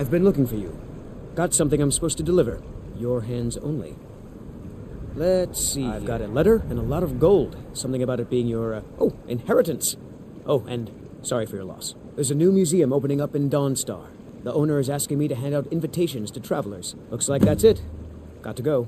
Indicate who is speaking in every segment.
Speaker 1: I've been looking for you. Got something I'm supposed to deliver. Your hands only. Let's see. I've got a letter and a lot of gold. Something about it being your, inheritance. Oh, and sorry for your loss. There's a new museum opening up in Dawnstar. The owner is asking me to hand out invitations to travelers. Looks like that's it. Got to go.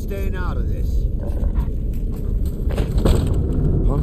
Speaker 2: staying out of this.
Speaker 1: Huh?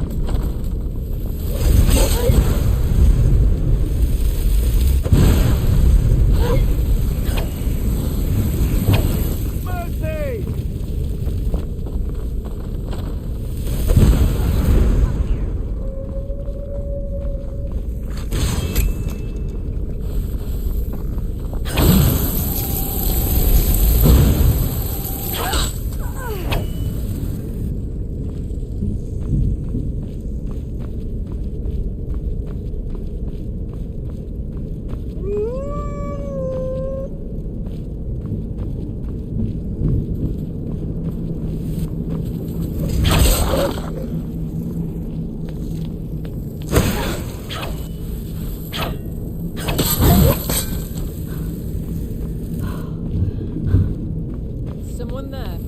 Speaker 3: Someone there.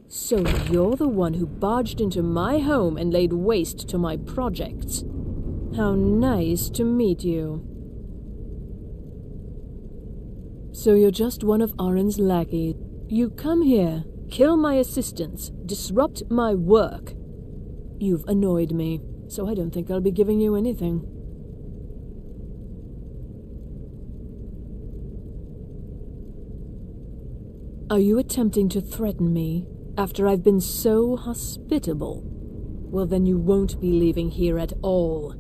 Speaker 3: So you're the one who barged into my home and laid waste to my projects. How nice to meet you. So you're just one of Arin's lackeys. You come here, kill my assistants, disrupt my work. You've annoyed me, so I don't think I'll be giving you anything. Are you attempting to threaten me after I've been so hospitable? Well, then you won't be leaving here at all.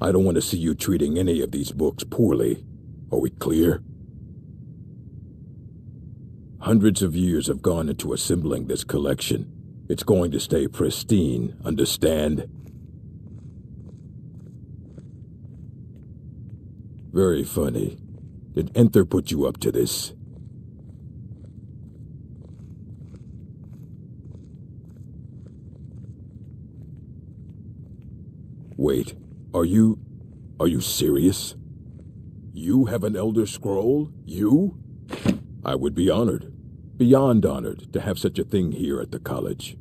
Speaker 2: I don't want to see you treating any of these books poorly. Are we clear? Hundreds of years have gone into assembling this collection. It's going to stay pristine, understand? Very funny. Did Enter put you up to this? Wait, are you serious? You have an Elder Scroll? You? I would be honored, beyond honored, to have such a thing here at the college.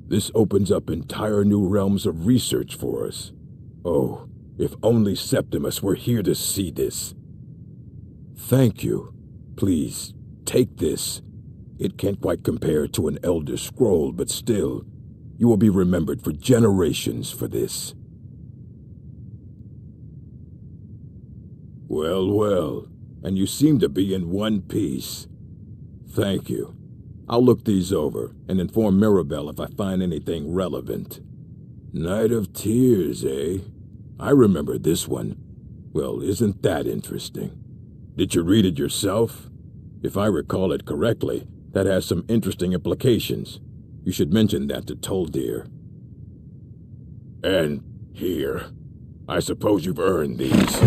Speaker 2: This opens up entire new realms of research for us. Oh, if only Septimus were here to see this. Thank you. Please, take this. It can't quite compare to an Elder Scroll, but still, you will be remembered for generations for this. Well, well, and you seem to be in one piece. Thank you. I'll look these over and inform Mirabelle if I find anything relevant. Night of Tears, eh? I remember this one. Well, isn't that interesting? Did you read it yourself? If I recall it correctly, that has some interesting implications. You should mention that to Toldir. And here. I suppose you've earned these.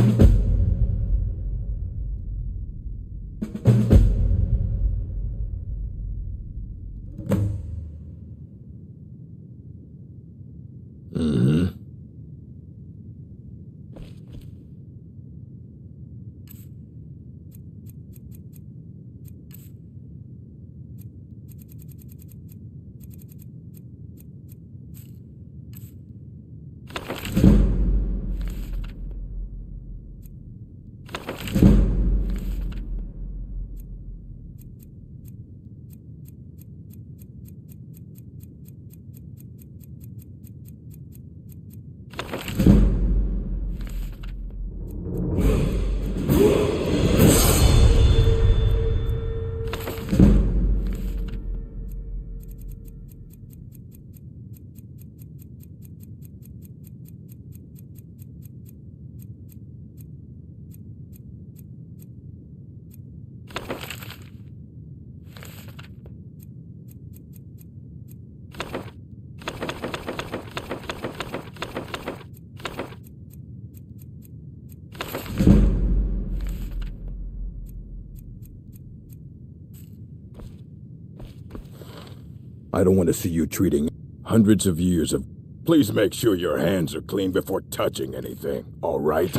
Speaker 2: I don't want to see you treating hundreds of years of... Please make sure your hands are clean before touching anything, all right?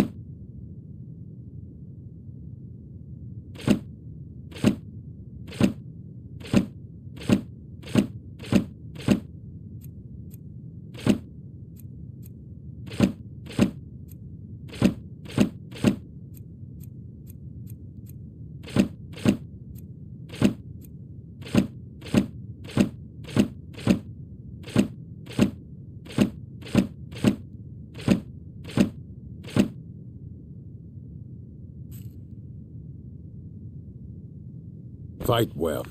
Speaker 2: Fight well.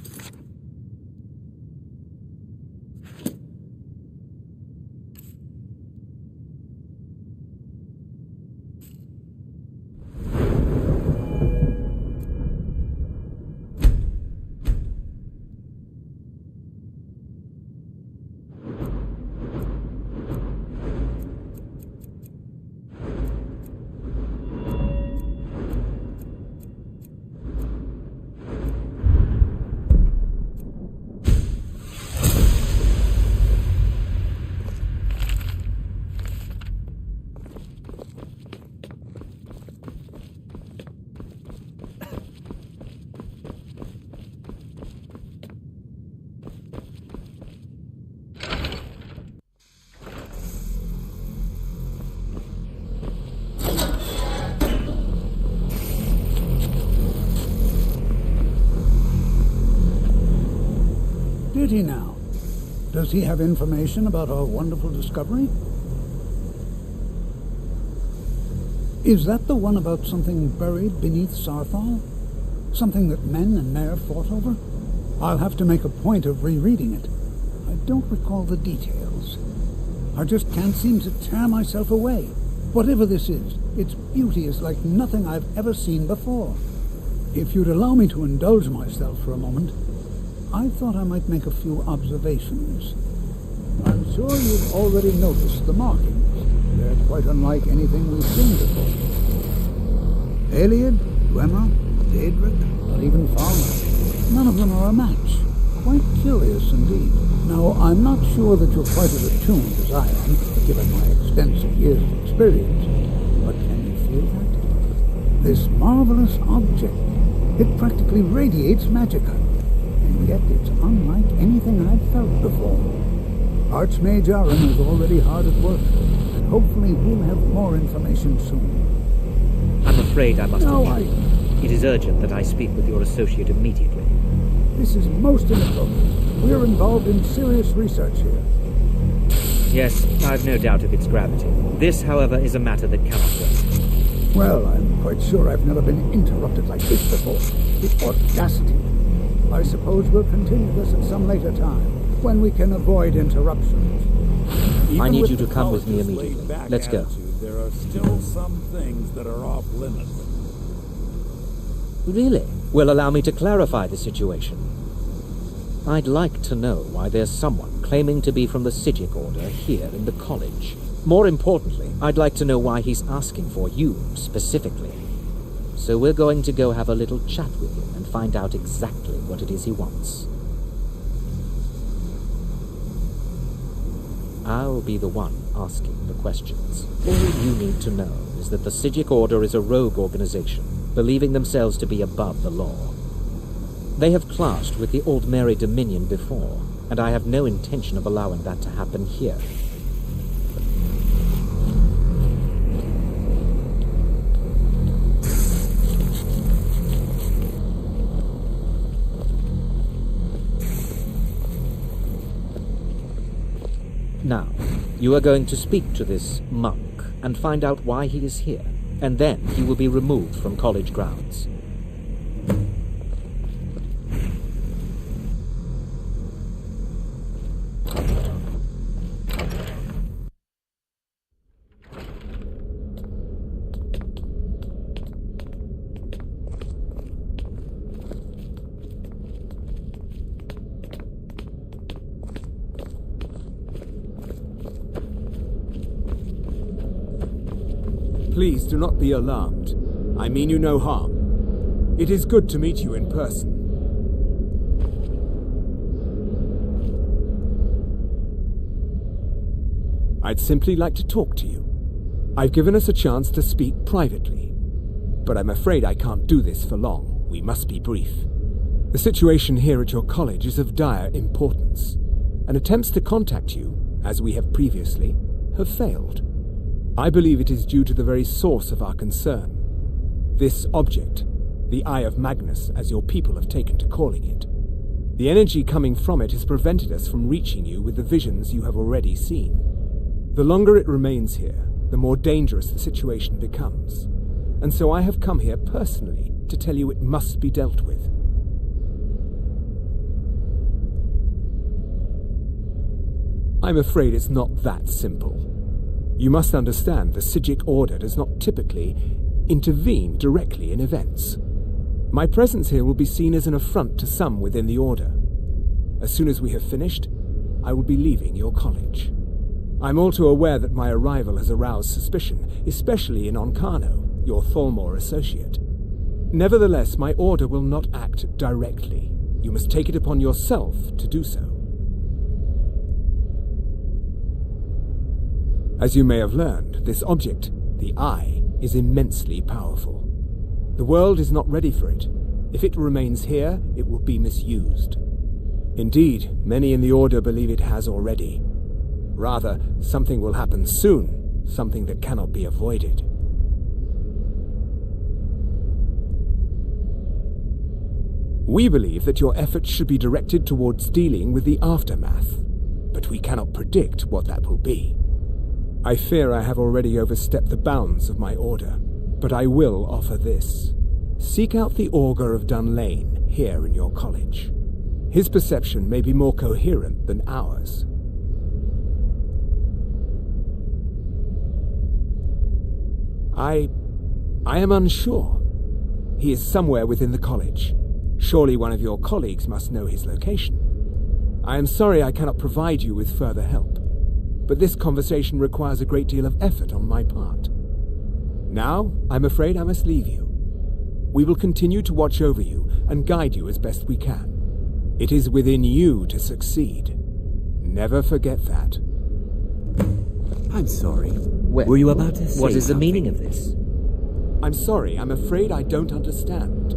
Speaker 4: Did he now? Does he have information about our wonderful discovery? Is that the one about something buried beneath Sarthal? Something that men and Mare fought over? I'll have to make a point of rereading it. I don't recall the details. I just can't seem to tear myself away. Whatever this is, its beauty is like nothing I've ever seen before. If you'd allow me to indulge myself for a moment, I thought I might make a few observations. I'm sure you've already noticed the markings. They're quite unlike anything we've seen before. Aliad, Dwemer, Daedric, or even Farmer. None of them are a match. Quite curious indeed. Now, I'm not sure that you're quite as attuned as I am, given my extensive years of experience. But can you feel that? This marvelous object, it practically radiates magicka. And yet it's unlike anything I've felt before. Archmage Aaron is already hard at work, and hopefully we'll have more information soon.
Speaker 5: I'm afraid I must
Speaker 4: No,
Speaker 5: retreat. It is urgent that I speak with your associate immediately.
Speaker 4: This is most inappropriate. We're involved in serious research here.
Speaker 5: Yes, I've no doubt of its gravity. This, however, is a matter that cannot wait.
Speaker 4: Well, I'm quite sure I've never been interrupted like this before. The audacity. I suppose we'll continue this at some later time, when we can avoid interruptions.
Speaker 5: I need you to come with me immediately. Let's go.
Speaker 2: There are still some things that are off limits.
Speaker 5: Really? Well, allow me to clarify the situation. I'd like to know why there's someone claiming to be from the Psijic Order here in the college. More importantly, I'd like to know why he's asking for you specifically. So we're going to go have a little chat with him and find out exactly what it is he wants. I'll be the one asking the questions. All you need to know is that the Psijic Order is a rogue organization, believing themselves to be above the law. They have clashed with the Old Mary Dominion before, and I have no intention of allowing that to happen here. Now, you are going to speak to this monk and find out why he is here, and then he will be removed from college grounds.
Speaker 1: Please do not be alarmed. I mean you no harm. It is good to meet you in person. I'd simply like to talk to you. I've given us a chance to speak privately, but I'm afraid I can't do this for long. We must be brief. The situation here at your college is of dire importance, and attempts to contact you, as we have previously, have failed. I believe it is due to the very source of our concern. This object, the Eye of Magnus, as your people have taken to calling it. The energy coming from it has prevented us from reaching you with the visions you have already seen. The longer it remains here, the more dangerous the situation becomes. And so I have come here personally to tell you it must be dealt with. I'm afraid it's not that simple. You must understand the Psijic Order does not typically intervene directly in events. My presence here will be seen as an affront to some within the Order. As soon as we have finished, I will be leaving your college. I'm all too aware that my arrival has aroused suspicion, especially in Onkano, your Thalmor associate. Nevertheless, my Order will not act directly. You must take it upon yourself to do so. As you may have learned, this object, the Eye, is immensely powerful. The world is not ready for it. If it remains here, it will be misused. Indeed, many in the Order believe it has already. Rather, something will happen soon, something that cannot be avoided. We believe that your efforts should be directed towards dealing with the aftermath, but we cannot predict what that will be. I fear I have already overstepped the bounds of my Order, but I will offer this. Seek out the Augur of Dunlane here in your college. His perception may be more coherent than ours.
Speaker 6: I am unsure. He is somewhere within the college. Surely one of your colleagues must know his location. I am sorry I cannot provide you with further help, but this conversation requires a great deal of effort on my part. Now, I'm afraid I must leave you. We will continue to watch over you and guide you as best we can. It is within you to succeed. Never forget that.
Speaker 7: I'm sorry.
Speaker 5: Well,
Speaker 7: were you about to say
Speaker 5: what is the
Speaker 7: something?
Speaker 5: meaning of this?
Speaker 6: I'm sorry, I'm afraid I don't understand.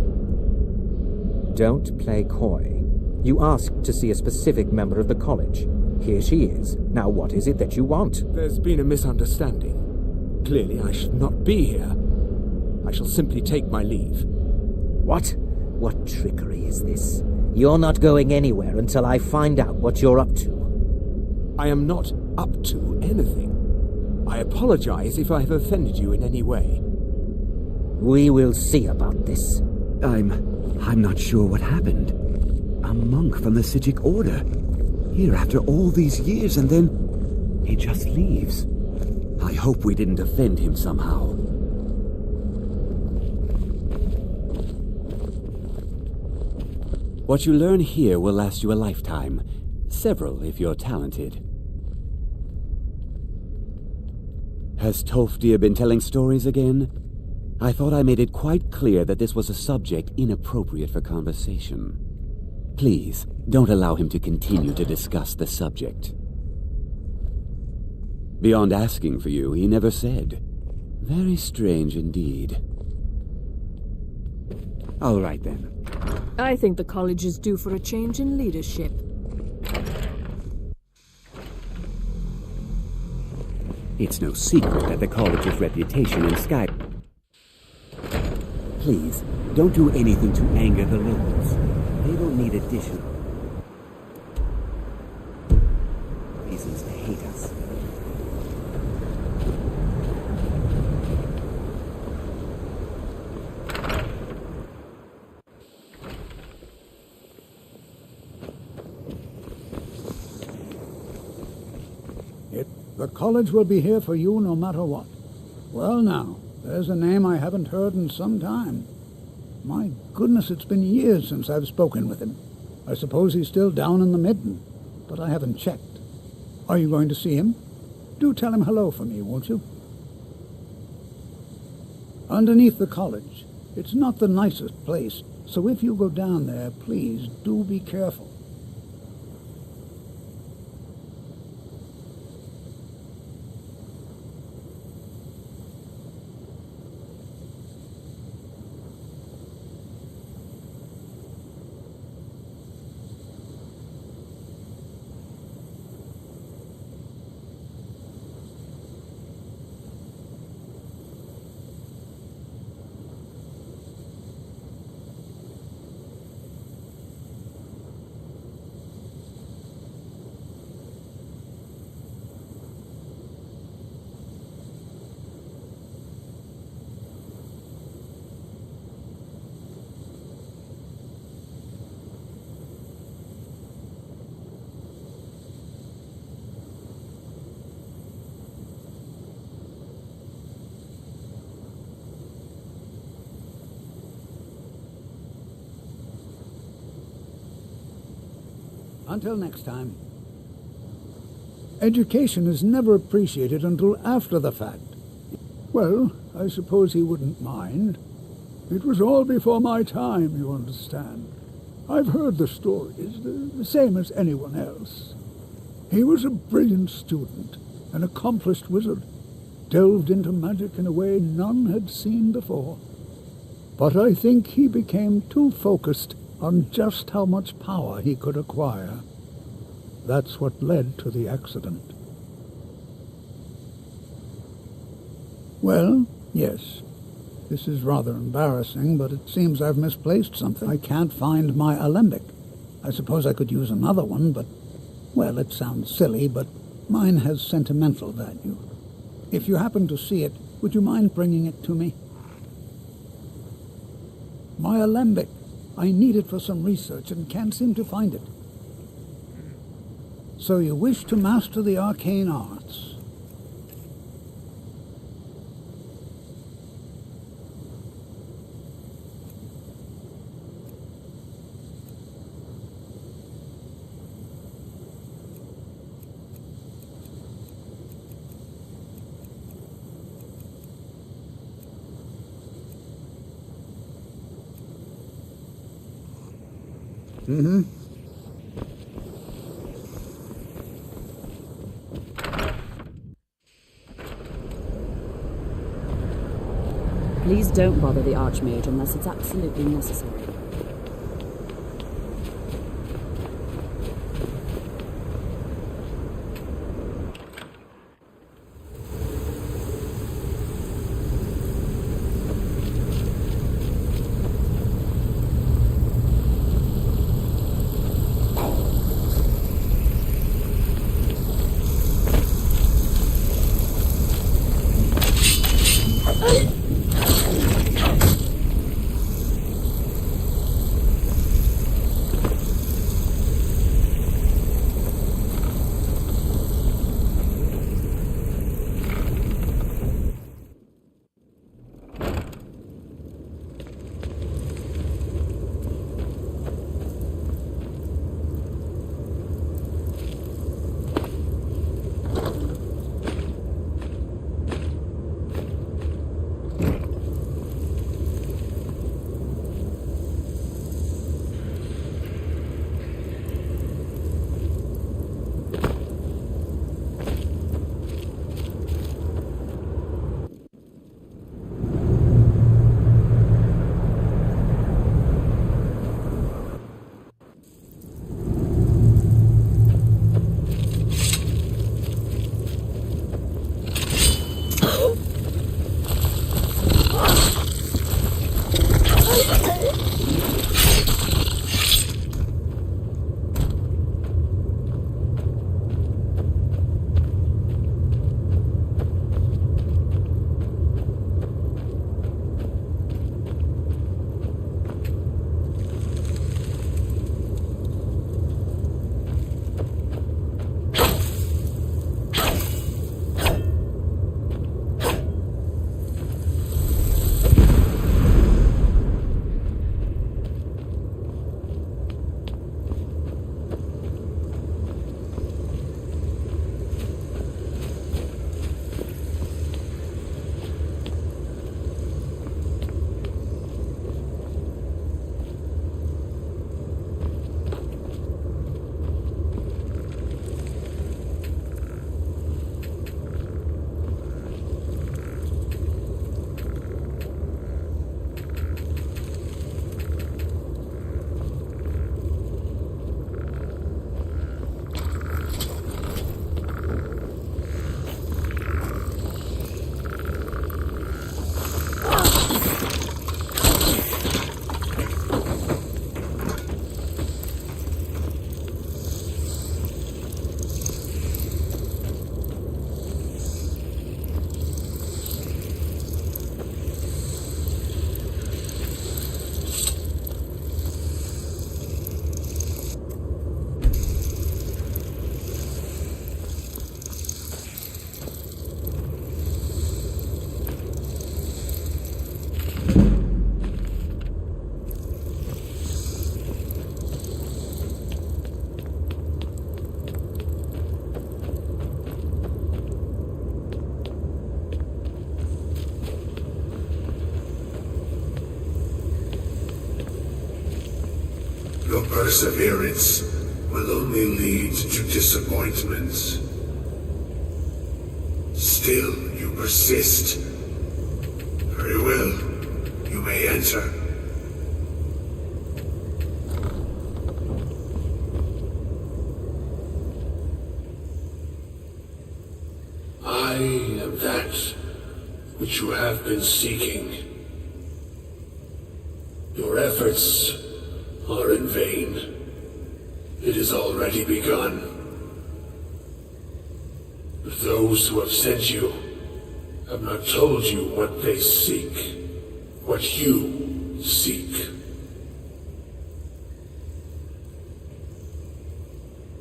Speaker 5: Don't play coy. You asked to see a specific member of the college. Here she is. Now what is it that you want?
Speaker 6: There's been a misunderstanding. Clearly I should not be here. I shall simply take my leave.
Speaker 5: What? What trickery is this? You're not going anywhere until I find out what you're up to.
Speaker 6: I am not up to anything. I apologize if I have offended you in any way.
Speaker 5: We will see about this.
Speaker 7: I'm not sure what happened. A monk from the Sijic Order. Here after all these years, and then he just leaves. I hope we didn't offend him somehow. What you learn here will last you a lifetime. Several, if you're talented. Has Tolfdir been telling stories again? I thought I made it quite clear that this was a subject inappropriate for conversation. Please, don't allow him to continue to discuss the subject. Beyond asking for you, he never said. Very strange indeed. All right then.
Speaker 3: I think the college is due for a change in leadership.
Speaker 7: It's no secret that the college's reputation in Skyrim. Please, don't do anything to anger the locals. They don't need additional reasons to hate us.
Speaker 4: The college will be here for you no matter what. Well now, there's a name I haven't heard in some time. My goodness, it's been years since I've spoken with him. I suppose he's still down in the Midden, but I haven't checked. Are you going to see him? Do tell him hello for me, won't you? Underneath the college. It's not the nicest place, so if you go down there, please do be careful. Until next time. Education is never appreciated until after the fact. Well, I suppose he wouldn't mind. It was all before my time, you understand. I've heard the stories, the same as anyone else. He was a brilliant student, an accomplished wizard, delved into magic in a way none had seen before. But I think he became too focused on just how much power he could acquire. That's what led to the accident. Well, yes. This is rather embarrassing, but it seems I've misplaced something. I can't find my alembic. I suppose I could use another one, but, well, it sounds silly, but mine has sentimental value. If you happen to see it, would you mind bringing it to me? My alembic. I need it for some research and can't seem to find it. So you wish to master the arcane arts? Mm-hmm.
Speaker 8: Please don't bother the Archmage unless it's absolutely necessary.
Speaker 9: Your perseverance will only lead to disappointments. Still, you persist. Very well. You may enter. I am that which you have been seeking. Your efforts are in vain. It has already begun. But those who have sent you have not told you what they seek, what you seek.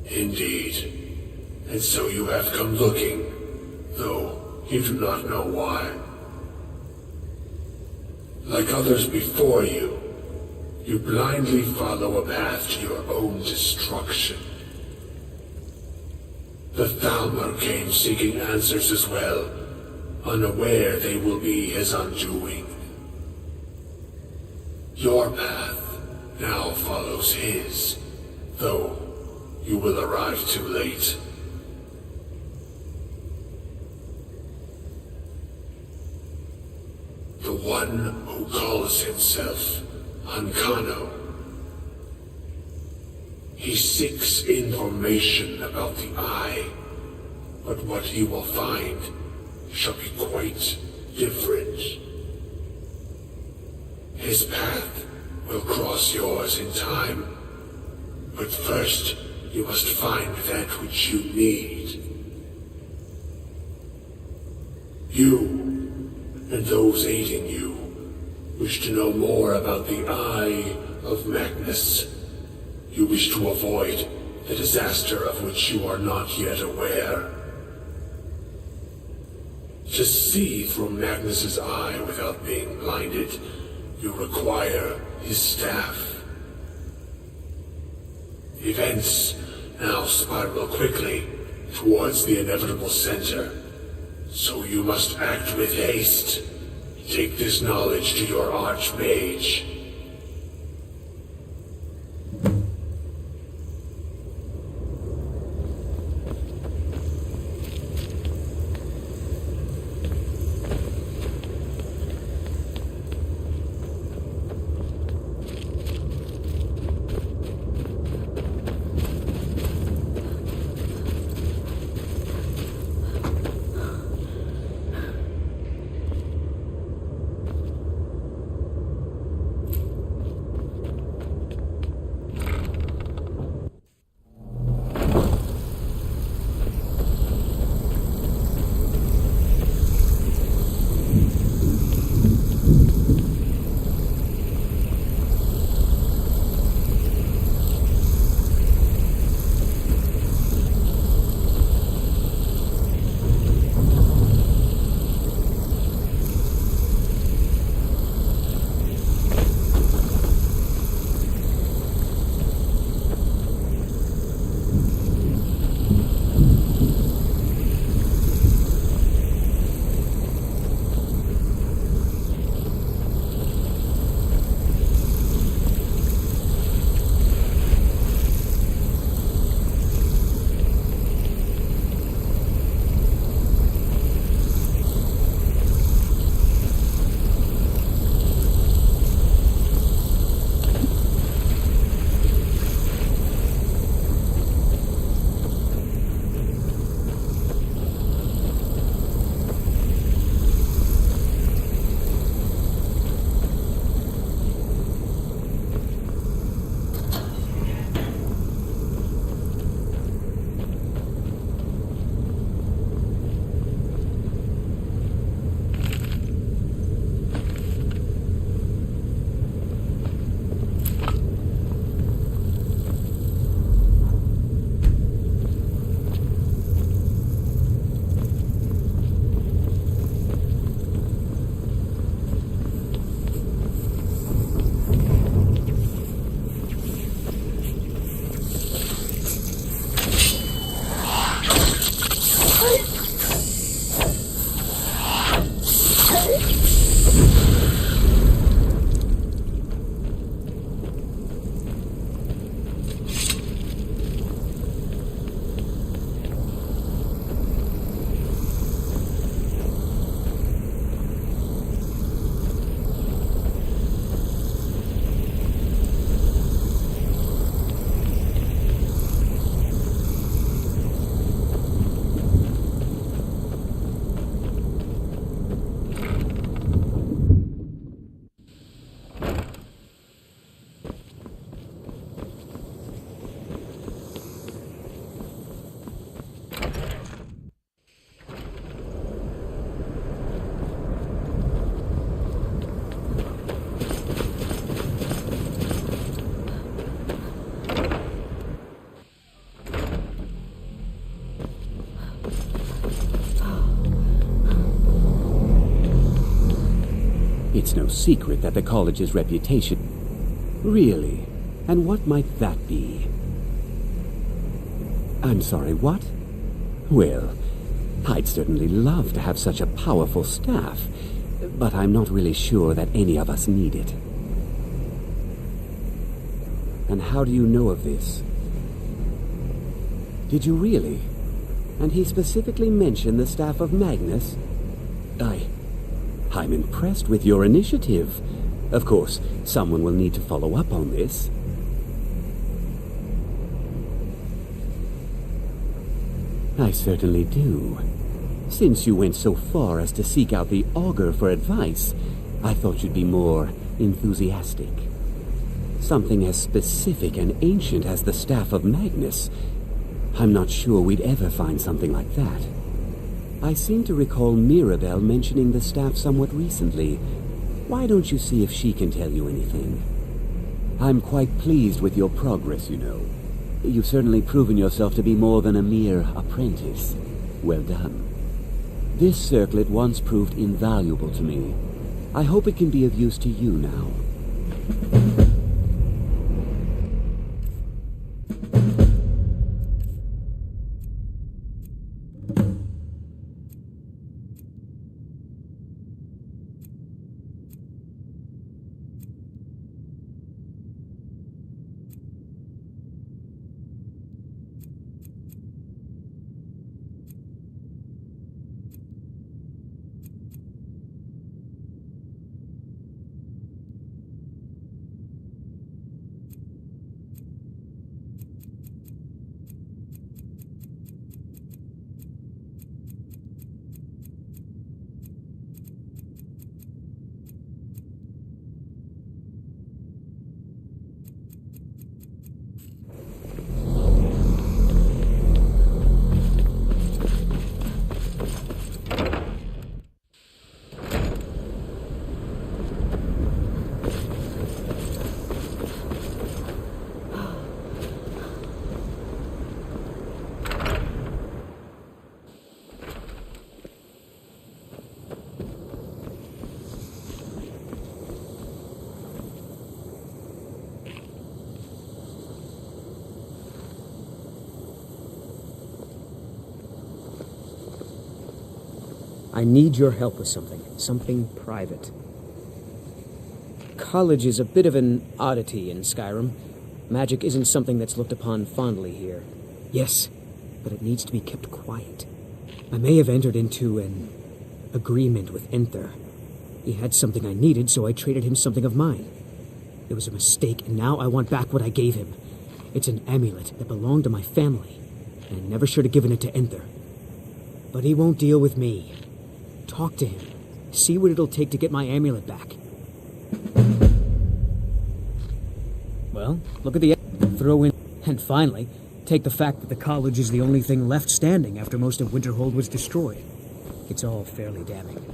Speaker 9: Indeed. And so you have come looking, though you do not know why. Like others before you, you blindly follow a path to your own destruction. The Thalmor came seeking answers as well, unaware they will be his undoing. Your path now follows his, though you will arrive too late. The one who calls himself Ankano. He seeks information about the Eye, but what he will find shall be quite different. His path will cross yours in time, but first you must find that which you need. You, and those aiding you, wish to know more about the Eye of Magnus. You wish to avoid the disaster of which you are not yet aware. To see through Magnus's eye without being blinded, you require his staff. Events now spiral quickly towards the inevitable center, so you must act with haste. Take this knowledge to your Archmage.
Speaker 7: It's no secret that the college's reputation... Really? And what might that be? I'm sorry, what? Well, I'd certainly love to have such a powerful staff, but I'm not really sure that any of us need it. And how do you know of this? Did you really? And he specifically mentioned the staff of Magnus? I'm impressed with your initiative. Of course, someone will need to follow up on this. I certainly do. Since you went so far as to seek out the Augur for advice, I thought you'd be more enthusiastic. Something as specific and ancient as the Staff of Magnus. I'm not sure we'd ever find something like that. I seem to recall Mirabelle mentioning the staff somewhat recently. Why don't you see if she can tell you anything? I'm quite pleased with your progress, you know. You've certainly proven yourself to be more than a mere apprentice. Well done. This circlet once proved invaluable to me. I hope it can be of use to you now.
Speaker 1: I need your help with something private. College is a bit of an oddity in Skyrim. Magic isn't something that's looked upon fondly here. Yes, but it needs to be kept quiet. I may have entered into an agreement with Enther. He had something I needed, so I traded him something of mine. It was a mistake, and now I want back what I gave him. It's an amulet that belonged to my family, and I never should have given it to Enther. But he won't deal with me. Talk to him. See what it'll take to get my amulet back. Well, look at the... Throw in... And finally, take the fact that the college is the only thing left standing after most of Winterhold was destroyed. It's all fairly damning.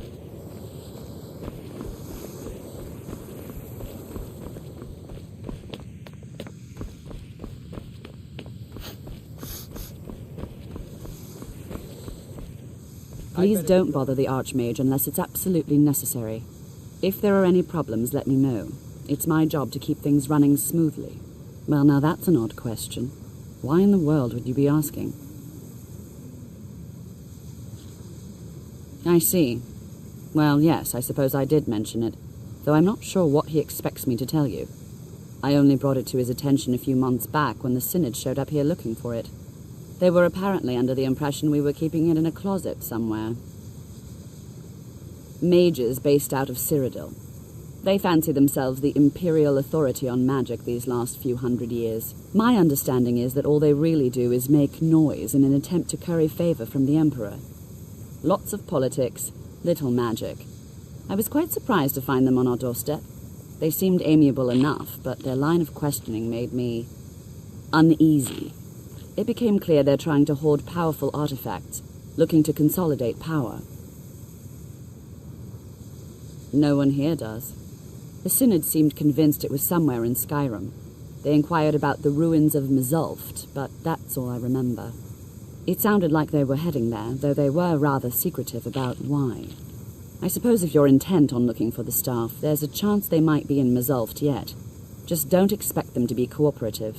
Speaker 8: Please don't bother the Archmage unless it's absolutely necessary. If there are any problems, let me know. It's my job to keep things running smoothly. Well, now that's an odd question. Why in the world would you be asking? I see. Well, yes, I suppose I did mention it, though I'm not sure what he expects me to tell you. I only brought it to his attention a few months back when the Synod showed up here looking for it. They were apparently under the impression we were keeping it in a closet somewhere. Mages based out of Cyrodiil. They fancy themselves the imperial authority on magic these last few hundred years. My understanding is that all they really do is make noise in an attempt to curry favor from the Emperor. Lots of politics, little magic. I was quite surprised to find them on our doorstep. They seemed amiable enough, but their line of questioning made me uneasy. It became clear they're trying to hoard powerful artifacts, looking to consolidate power. No one here does. The Synod seemed convinced it was somewhere in Skyrim. They inquired about the ruins of Mzulft, but that's all I remember. It sounded like they were heading there, though they were rather secretive about why. I suppose if you're intent on looking for the staff, there's a chance they might be in Mzulft yet. Just don't expect them to be cooperative.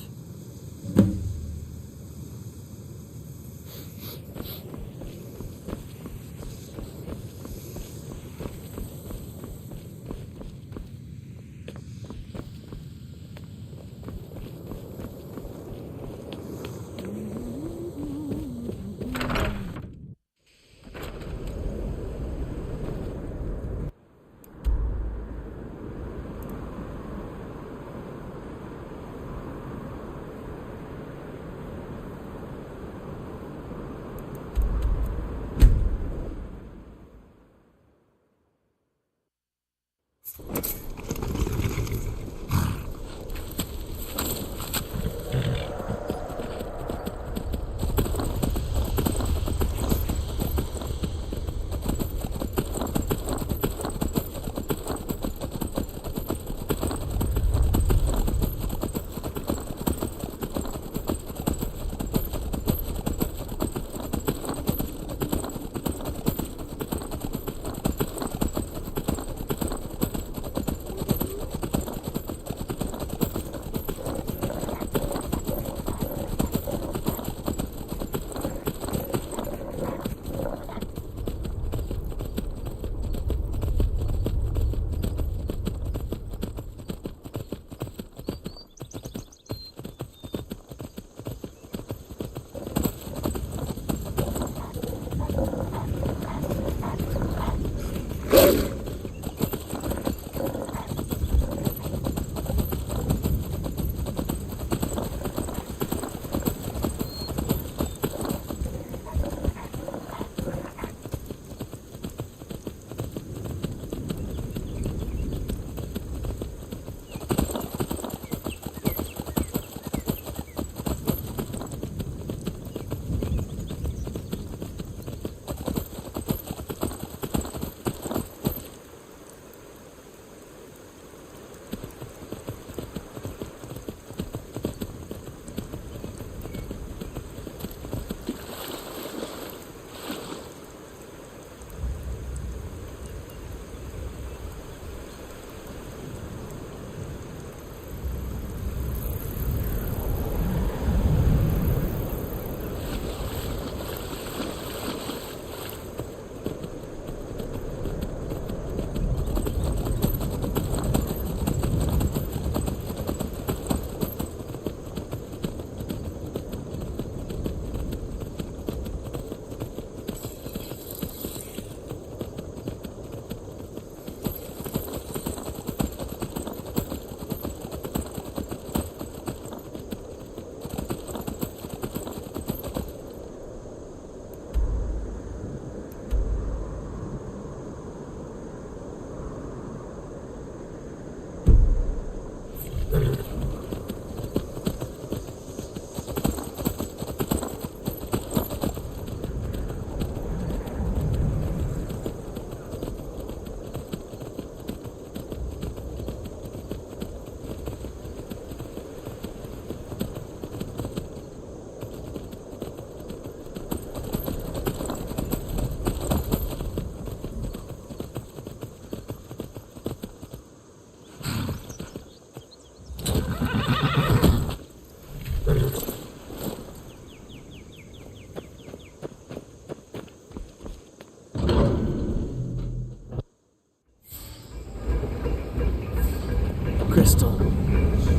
Speaker 1: Crystal.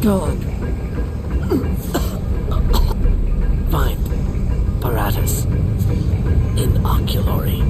Speaker 1: Gone. Find apparatus in oculory.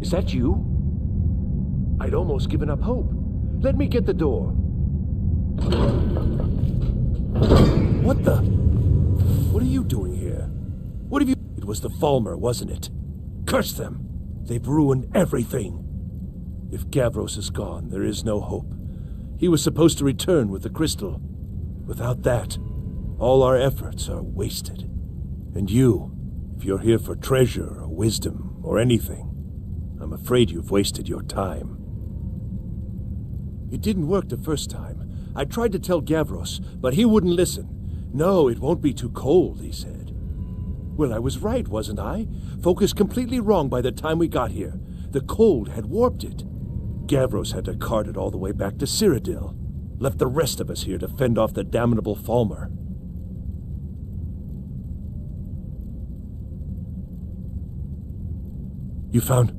Speaker 10: Is that you? I'd almost given up hope. Let me get the door. What the? What are you doing here? What have you... It was the Falmer, wasn't it? Curse them! They've ruined everything. If Gavros is gone, there is no hope. He was supposed to return with the crystal. Without that, all our efforts are wasted. And you, if you're here for treasure or wisdom or anything, I'm afraid you've wasted your time. It didn't work the first time. I tried to tell Gavros, but he wouldn't listen. No, it won't be too cold, he said. Well, I was right, wasn't I? Focused completely wrong by the time we got here. The cold had warped it. Gavros had to cart it all the way back to Cyrodiil. Left the rest of us here to fend off the damnable Falmer. You found...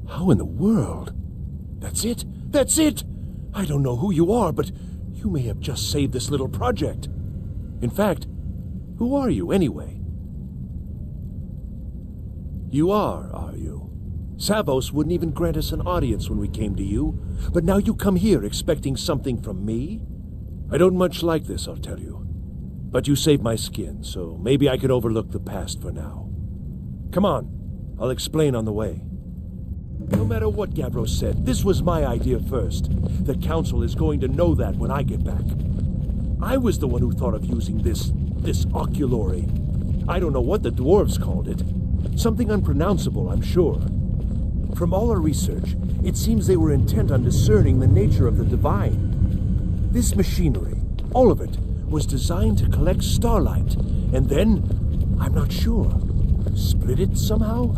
Speaker 10: How in the world? That's it? That's it! I don't know who you are, but you may have just saved this little project. In fact, who are you anyway? You are you? Savos wouldn't even grant us an audience when we came to you, but now you come here expecting something from me? I don't much like this, I'll tell you. But you saved my skin, so maybe I can overlook the past for now. Come on, I'll explain on the way. No matter what Gavros said, this was my idea first. The Council is going to know that when I get back. I was the one who thought of using this oculory. I don't know what the dwarves called it. Something unpronounceable, I'm sure. From all our research, it seems they were intent on discerning the nature of the divine. This machinery, all of it, was designed to collect starlight, and then, I'm not sure, split it somehow?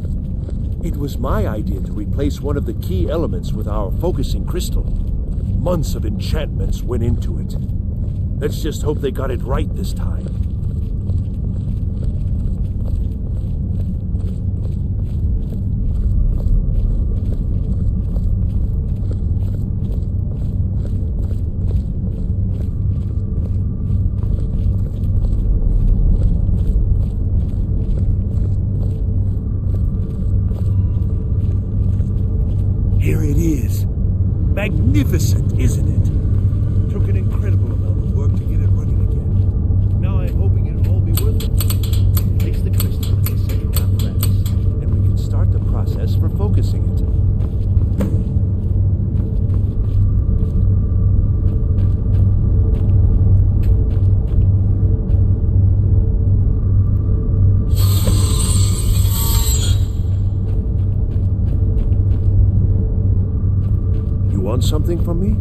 Speaker 10: It was my idea to replace one of the key elements with our focusing crystal. Months of enchantments went into it. Let's just hope they got it right this time. Here it is. Magnificent, isn't it? Took an incredible amount of work to get it running again. Now I'm hoping it'll all be worth it. Place the crystal in the central apparatus, and we can start the process for focusing it. Want something from me?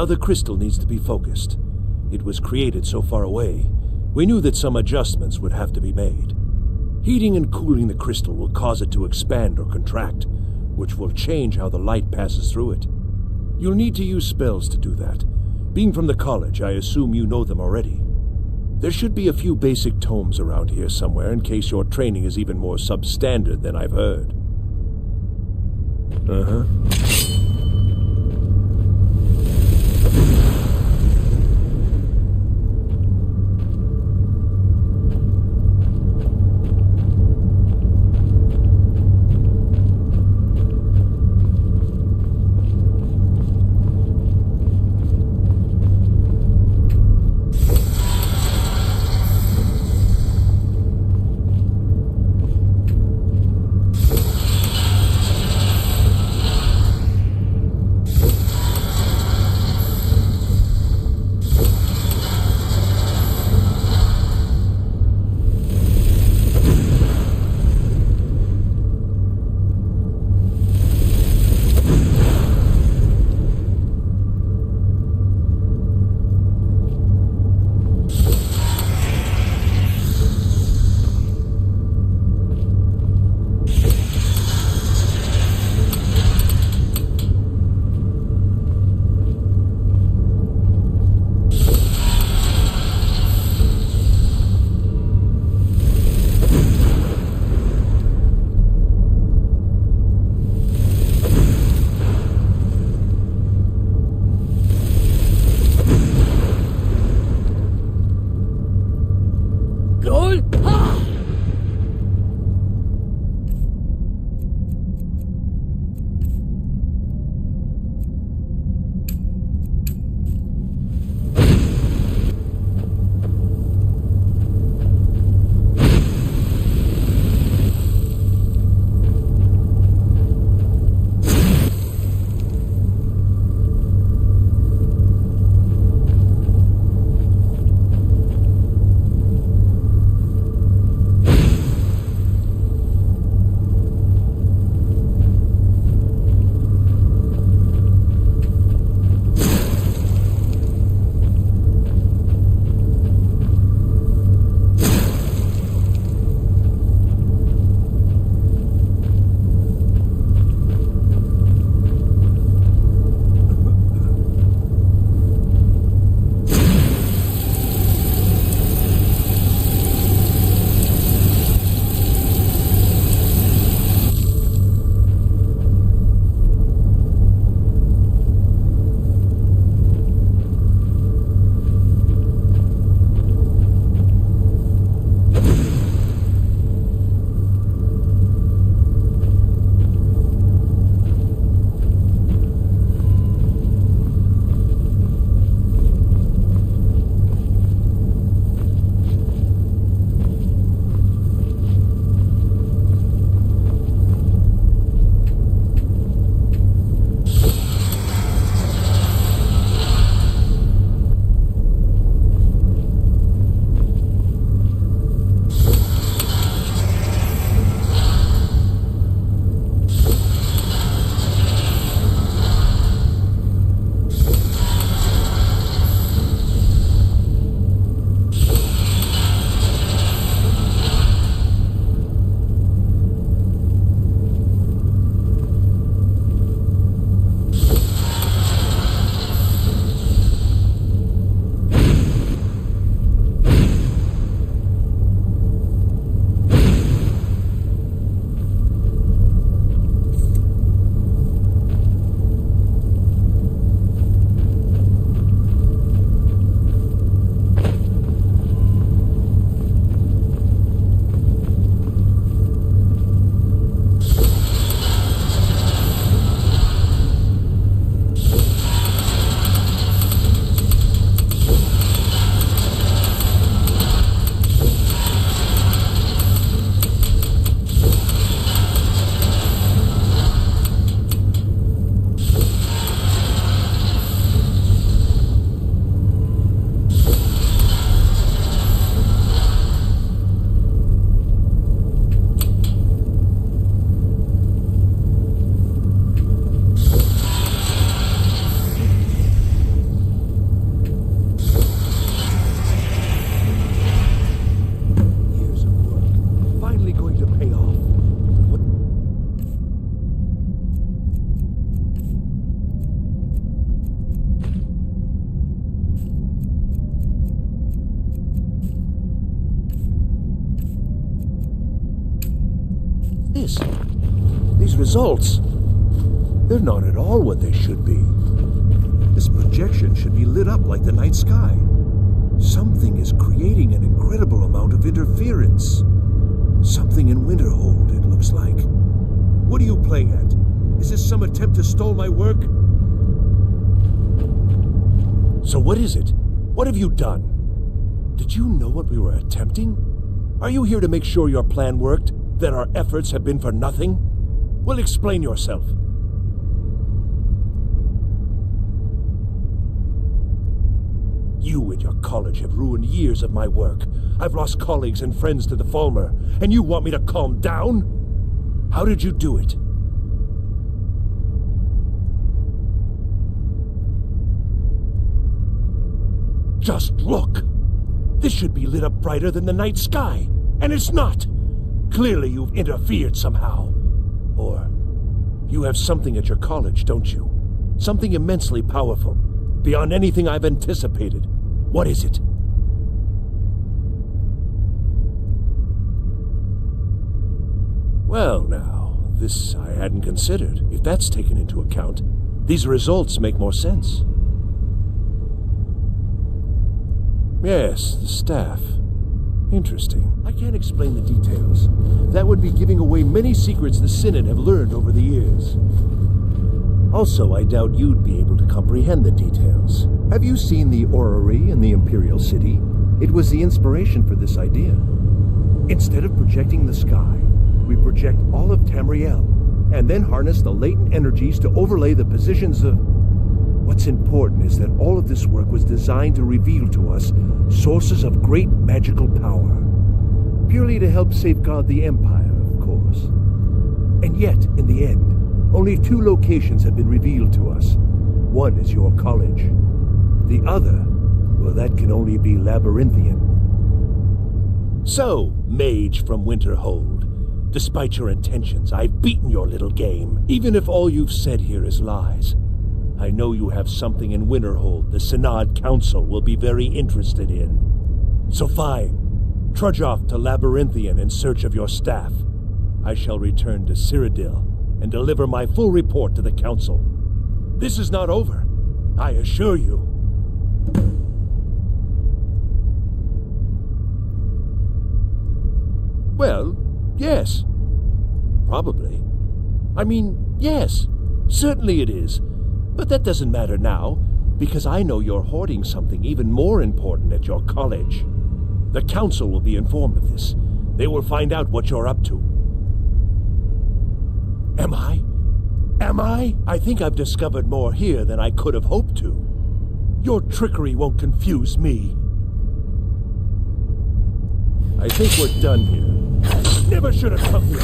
Speaker 10: Now the crystal needs to be focused. It was created so far away. We knew that some adjustments would have to be made. Heating and cooling the crystal will cause it to expand or contract, which will change how the light passes through it. You'll need to use spells to do that. Being from the college, I assume you know them already. There should be a few basic tomes around here somewhere in case your training is even more substandard than I've heard. Uh-huh. this? These results, they're not at all what they should be. This projection should be lit up like the night sky. Something is creating an incredible amount of interference. Something in Winterhold, it looks like. What are you playing at? Is this some attempt to stall my work? So what is it? What have you done? Did you know what we were attempting? Are you here to make sure your plan worked? That our efforts have been for nothing? Well, explain yourself. You and your college have ruined years of my work. I've lost colleagues and friends to the Falmer, and you want me to calm down? How did you do it? Just look! This should be lit up brighter than the night sky, and it's not! Clearly you've interfered somehow. Or you have something at your college, don't you? Something immensely powerful, beyond anything I've anticipated. What is it? Well now, this I hadn't considered. If that's taken into account, these results make more sense. Yes, the staff. Interesting. I can't explain the details. That would be giving away many secrets the Synod have learned over the years. Also, I doubt you'd be able to comprehend the details.
Speaker 11: Have you seen the orrery in the Imperial City? It was the inspiration for this idea. Instead of projecting the sky, we project all of Tamriel, and then harness the latent energies to overlay the positions of... What's important is that all of this work was designed to reveal to us sources of great magical power. Purely to help safeguard the Empire, of course. And yet, in the end, only 2 locations have been revealed to us. One is your college. The other, well, that can only be Labyrinthian.
Speaker 10: So, mage from Winterhold, despite your intentions, I've beaten your little game, even if all you've said here is lies. I know you have something in Winterhold the Synod Council will be very interested in. So fine, trudge off to Labyrinthian in search of your staff. I shall return to Cyrodiil and deliver my full report to the Council. This is not over, I assure you. Well, yes. Probably. I mean, yes. Certainly it is. But that doesn't matter now, because I know you're hoarding something even more important at your college. The Council will be informed of this. They will find out what you're up to. Am I? Am I? I think I've discovered more here than I could have hoped to. Your trickery won't confuse me. I think we're done here. Never should have come here.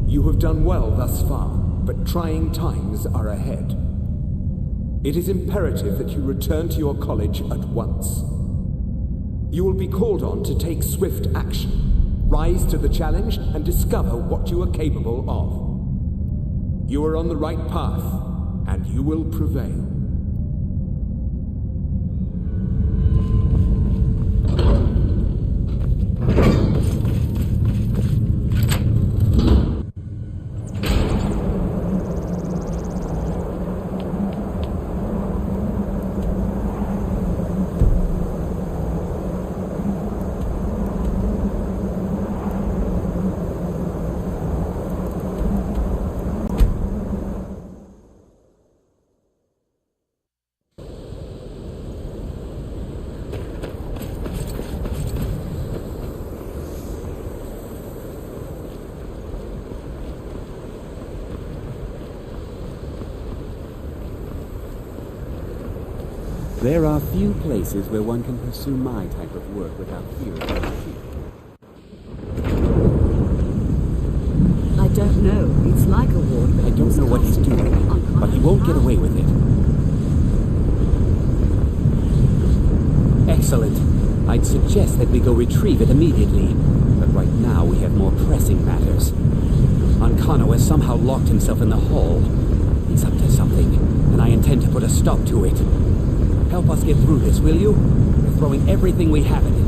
Speaker 12: You have done well thus far, but trying times are ahead. It is imperative that you return to your college at once. You will be called on to take swift action, rise to the challenge, and discover what you are capable of. You are on the right path, and you will prevail.
Speaker 7: There are few places where one can pursue my type of work without fear of defeat.
Speaker 8: I don't know. It's like a ward, but
Speaker 7: I don't know what he's doing, but he won't get away with it. Excellent. I'd suggest that we go retrieve it immediately. But right now we have more pressing matters. Ankano has somehow locked himself in the hall. He's up to something, and I intend to put a stop to it. Help us get through this, will you? We're throwing everything we have at it. I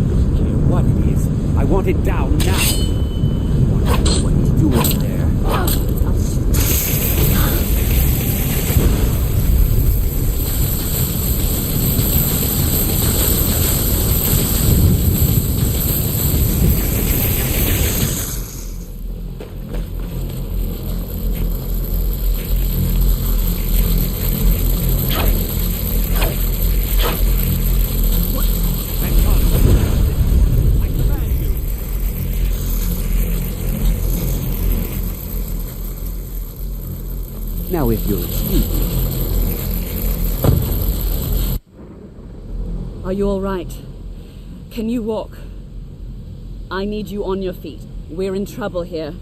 Speaker 7: don't care what it is. I want it down now. I want to know what he's doing there. Now, if you'll excuse me.
Speaker 8: Are you all right? Can you walk? I need you on your feet. We're in trouble here.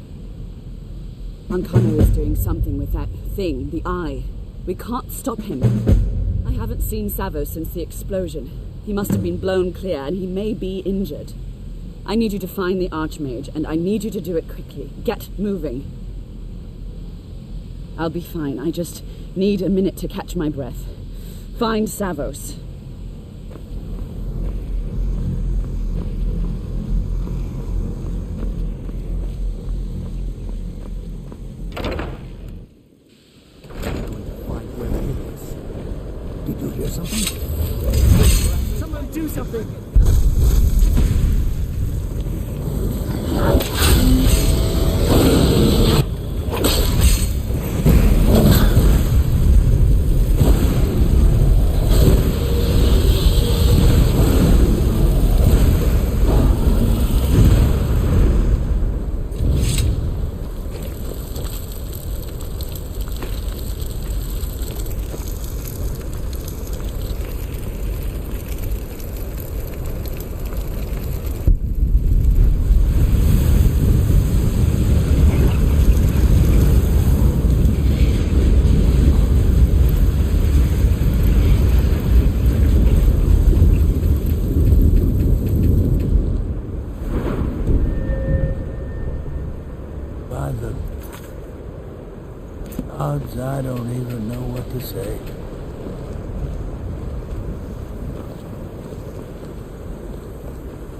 Speaker 8: Ankano is doing something with that thing, the eye. We can't stop him. I haven't seen Savo since the explosion. He must have been blown clear, and he may be injured. I need you to find the Archmage, and I need you to do it quickly. Get moving. I'll be fine. I just need a minute to catch my breath. Find Savos.
Speaker 4: Did you hear something?
Speaker 1: Someone do something!
Speaker 10: I don't even know what to say.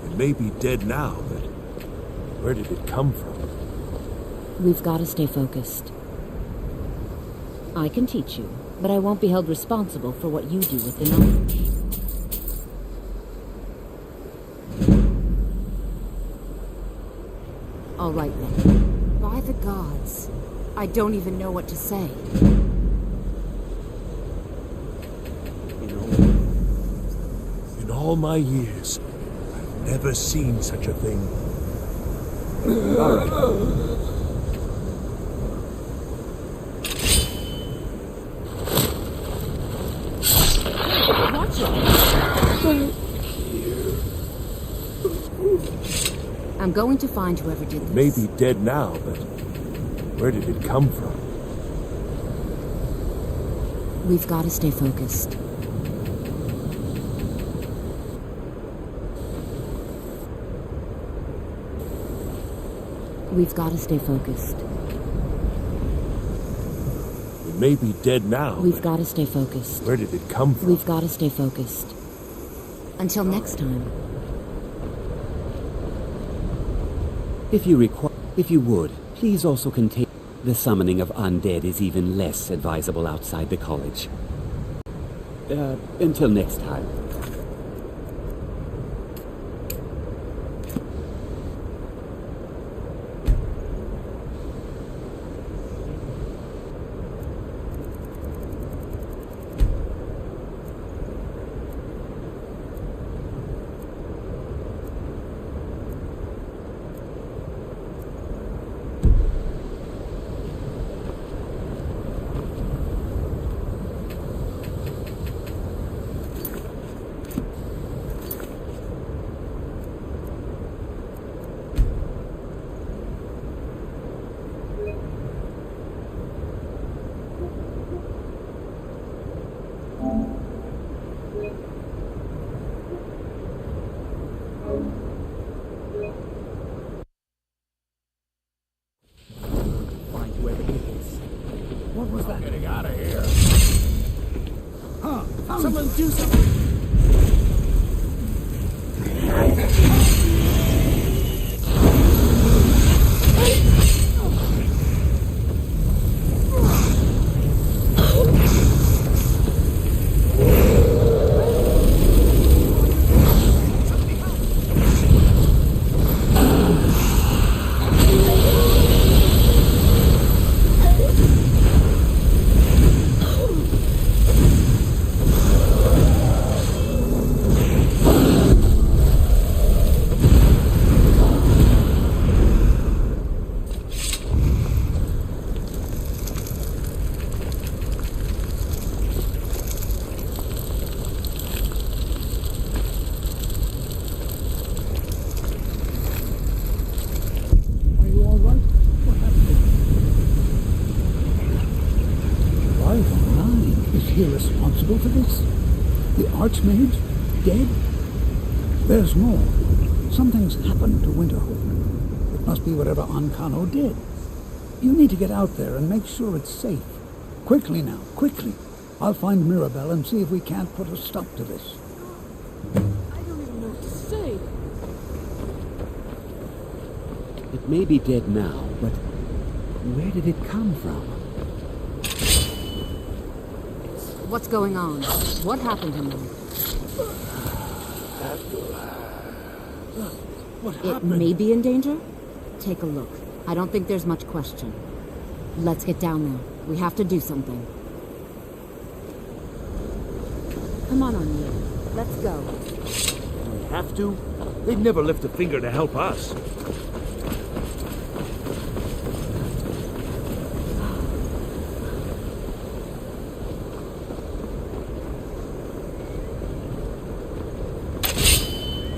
Speaker 10: It may be dead now, but where did it come from?
Speaker 13: We've got to stay focused. I can teach you, but I won't be held responsible for what you do with the knowledge.
Speaker 14: All right, then. By the gods. I don't even know what to say.
Speaker 10: In all my years, I've never seen such a thing.
Speaker 7: All right.
Speaker 14: Watch it. I'm going to find whoever did this.
Speaker 10: It may be dead now, but where did it come from?
Speaker 13: We've got to stay focused. We've got to stay focused.
Speaker 10: It may be dead now.
Speaker 13: We've got to stay focused.
Speaker 10: Where did it come from?
Speaker 13: We've got to stay focused. Until next time.
Speaker 7: If you would, please also contain... The summoning of undead is even less advisable outside the college. Until next time.
Speaker 4: responsible for this? The Archmage? Dead? There's more. Something's happened to Winterhold. It must be whatever Ancano did. You need to get out there and make sure it's safe. Quickly now, quickly. I'll find Mirabelle and see if we can't put a stop to this.
Speaker 3: I don't even know what to say.
Speaker 7: It may be dead now, but where did it come from?
Speaker 14: What's going on? What happened to me?
Speaker 4: What
Speaker 14: It
Speaker 4: happened?
Speaker 14: may be in danger? Take a look. I don't think there's much question. Let's get down there. We have to do something. Come on, Anya. Let's go.
Speaker 10: We have to? They'd never lift a finger to help us.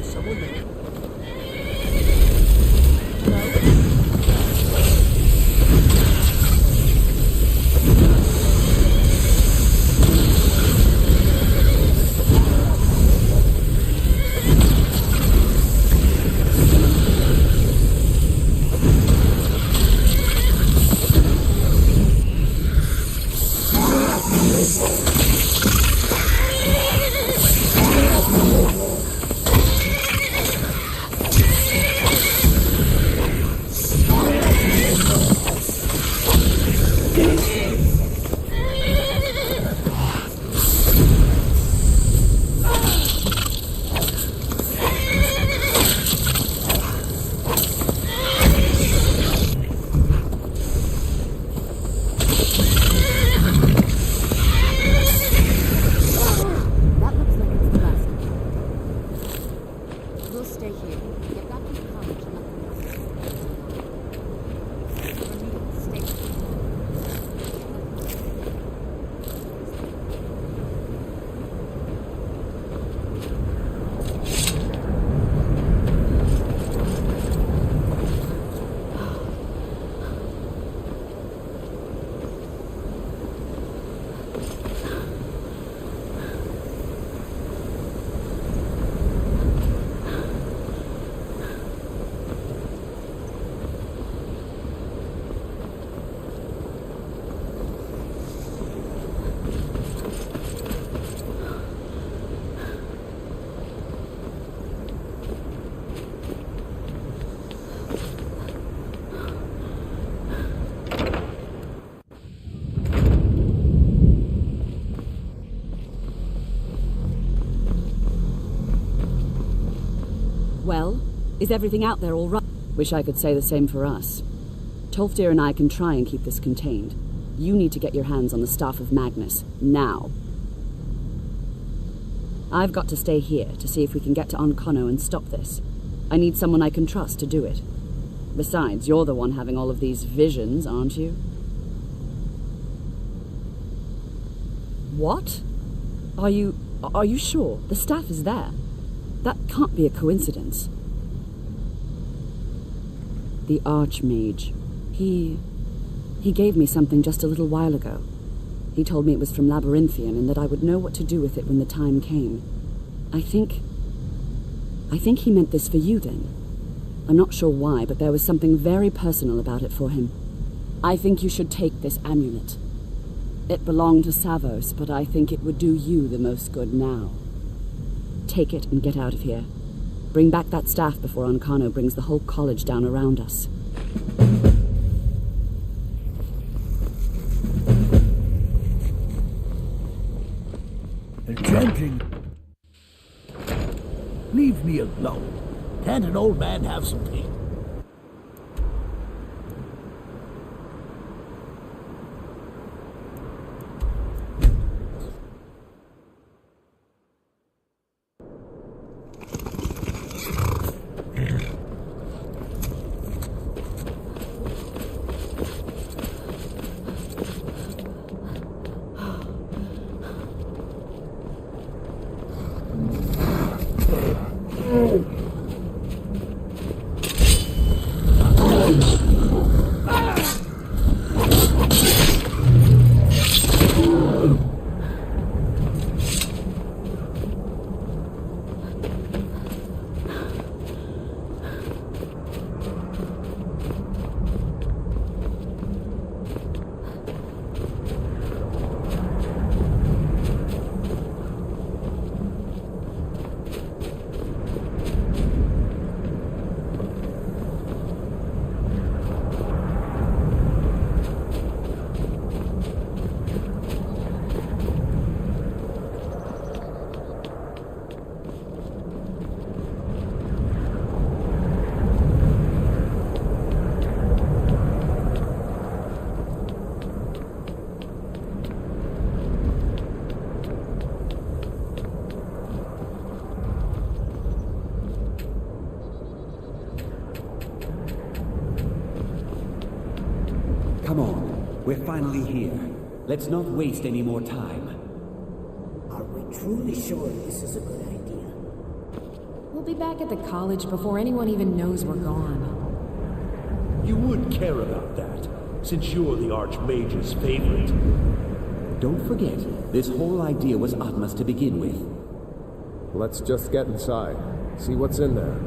Speaker 10: Someone there.
Speaker 8: Well, is everything out there all right? Wish I could say the same for us. Tolfdir and I can try and keep this contained. You need to get your hands on the Staff of Magnus, now. I've got to stay here to see if we can get to Ancano and stop this. I need someone I can trust to do it. Besides, you're the one having all of these visions, aren't you? What? Are you sure? The staff is there. That can't be a coincidence. The Archmage. He gave me something just a little while ago. He told me it was from Labyrinthian and that I would know what to do with it when the time came. I think he meant this for you then. I'm not sure why, but there was something very personal about it for him. I think you should take this amulet. It belonged to Savos, but I think it would do you the most good now. Take it and get out of here. Bring back that staff before Ancano brings the whole college down around us.
Speaker 4: They're chanting. Leave me alone. Can't an old man have some peace?
Speaker 7: we're finally here. Let's not waste any more time.
Speaker 15: Are we truly sure this is a good idea?
Speaker 14: We'll be back at the college before anyone even knows we're gone.
Speaker 10: You would care about that, since you're the Archmage's favorite.
Speaker 7: Don't forget, this whole idea was Atma's to begin with.
Speaker 16: Let's just get inside. See what's in there.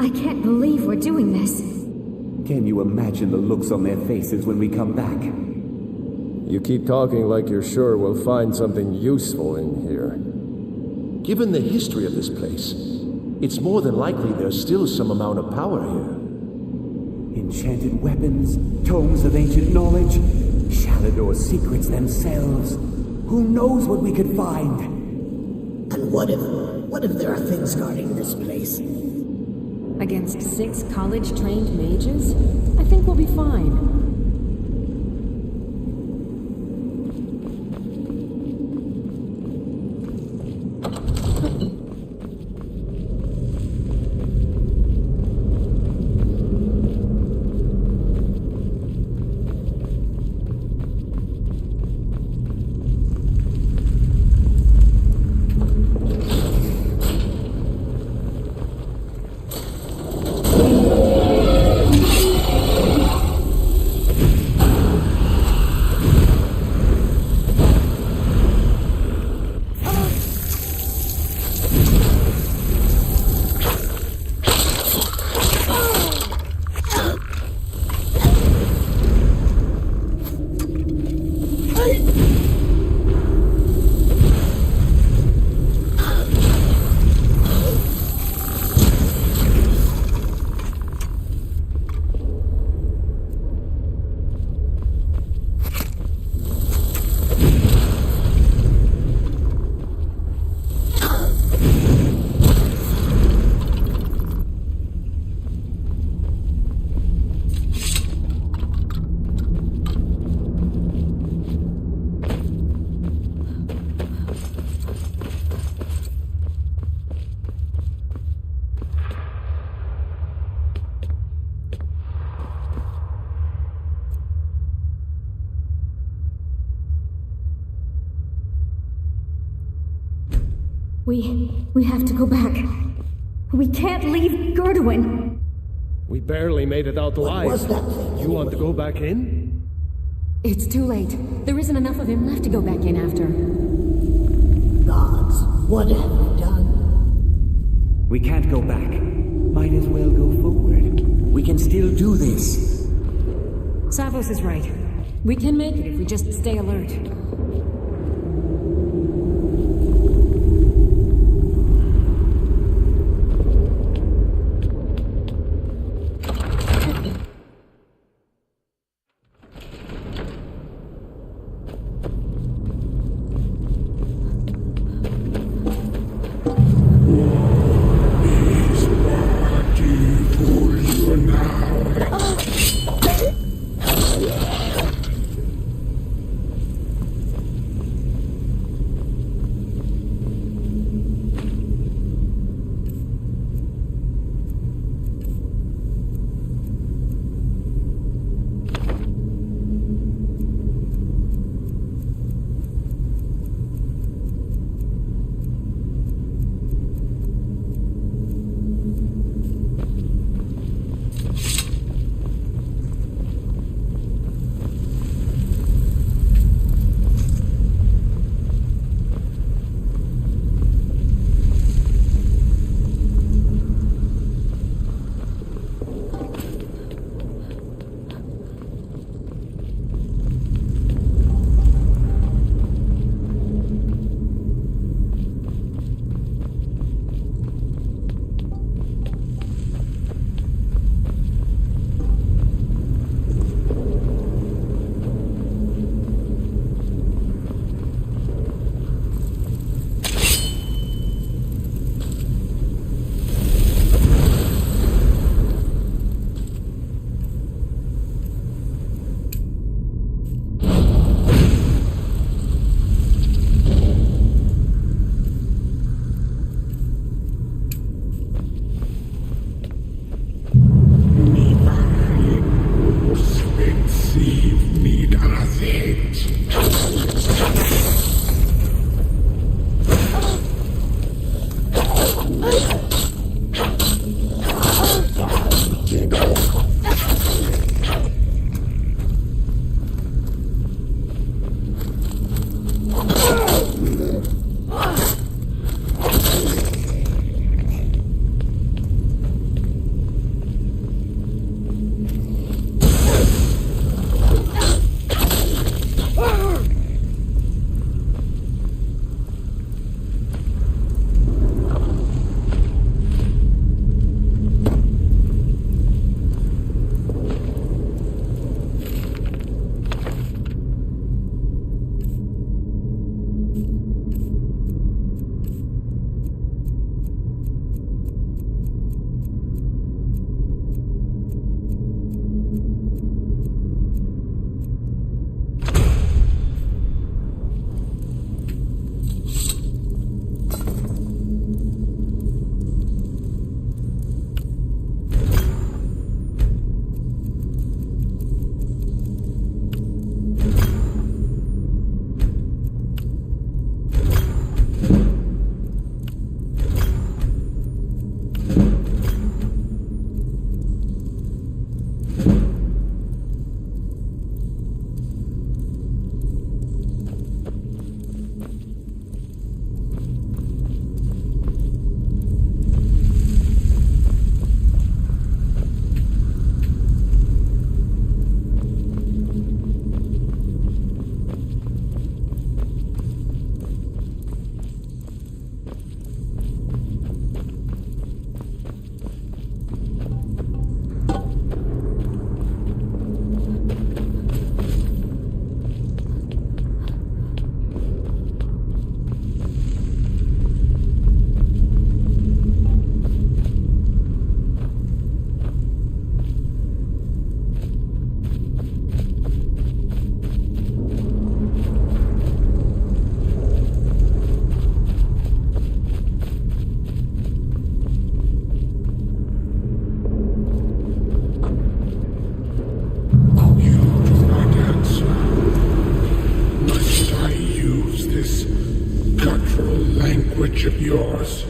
Speaker 17: I can't believe we're doing this.
Speaker 7: Can you imagine the looks on their faces when we come back?
Speaker 16: You keep talking like you're sure we'll find something useful in here.
Speaker 10: Given the history of this place, it's more than likely there's still some amount of power here.
Speaker 7: Enchanted weapons, tomes of ancient knowledge, Shalador's secrets themselves. Who knows what we could find?
Speaker 15: And what if there are things guarding this place?
Speaker 14: Against 6 college-trained mages? I think we'll be fine.
Speaker 17: We have to go back. We can't leave Gerduin.
Speaker 10: We barely made it out alive.
Speaker 15: What was that thing?
Speaker 10: You want to go back in?
Speaker 14: It's too late. There isn't enough of him left to go back in after.
Speaker 15: Gods, what have we done?
Speaker 7: We can't go back. Might as well go forward. We can still do this.
Speaker 14: Savos is right. We can make it if we just stay alert.
Speaker 9: language of yours.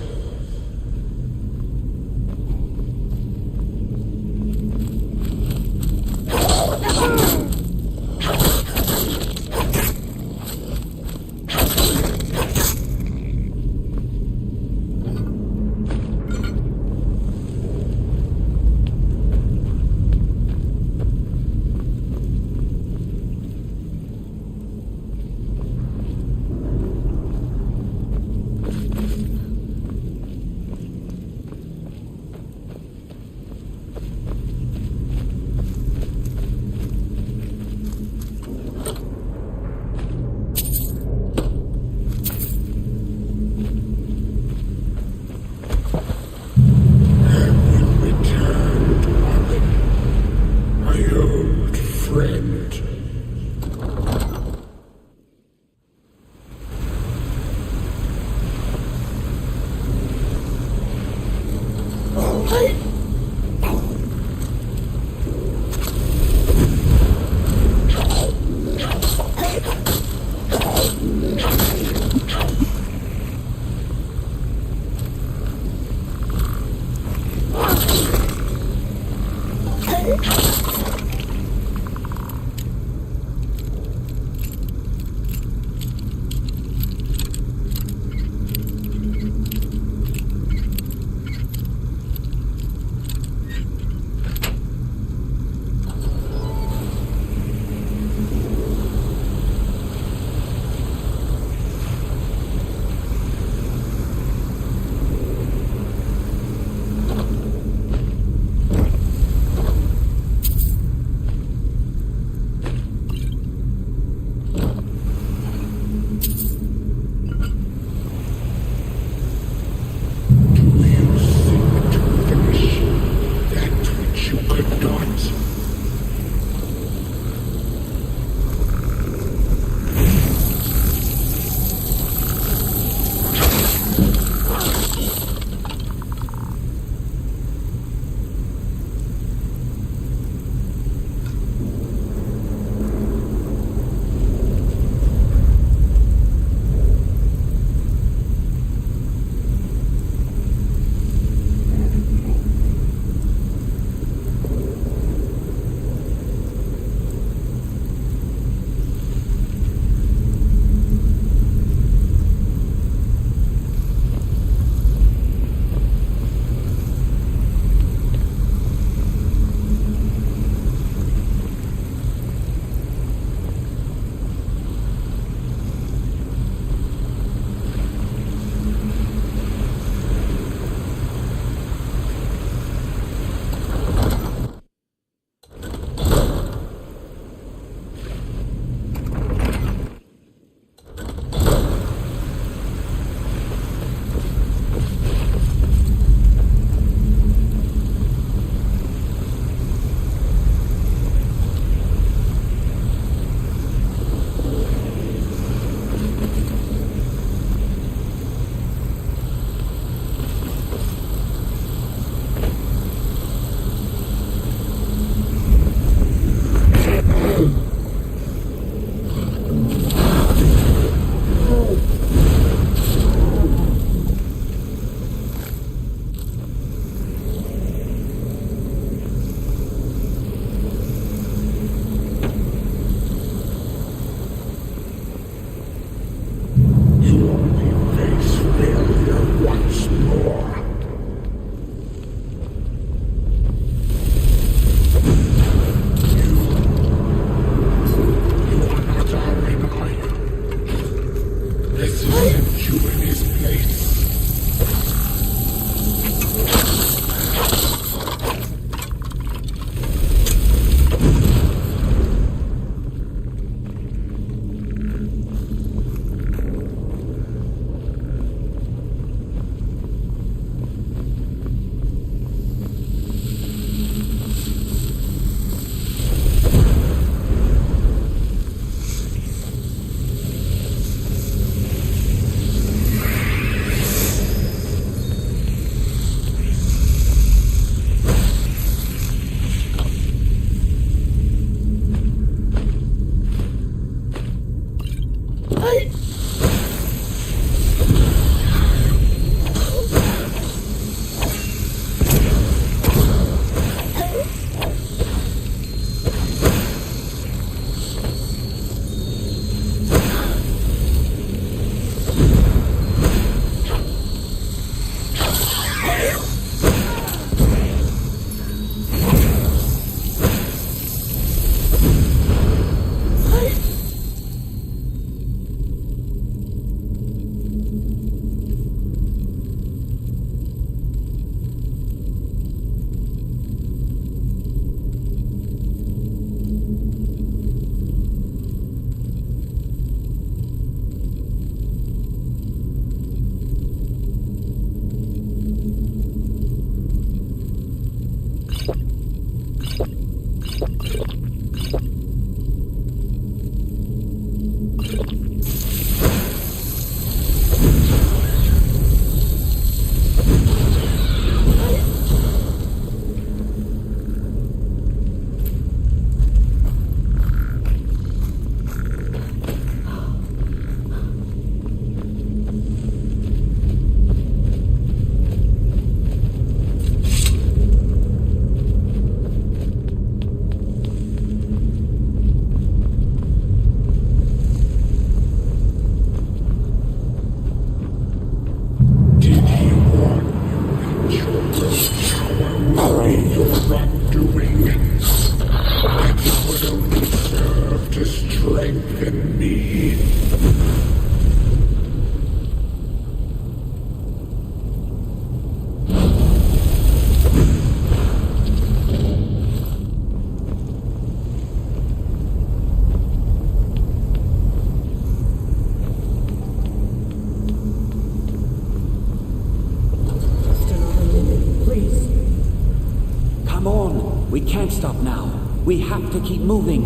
Speaker 7: We have to keep moving.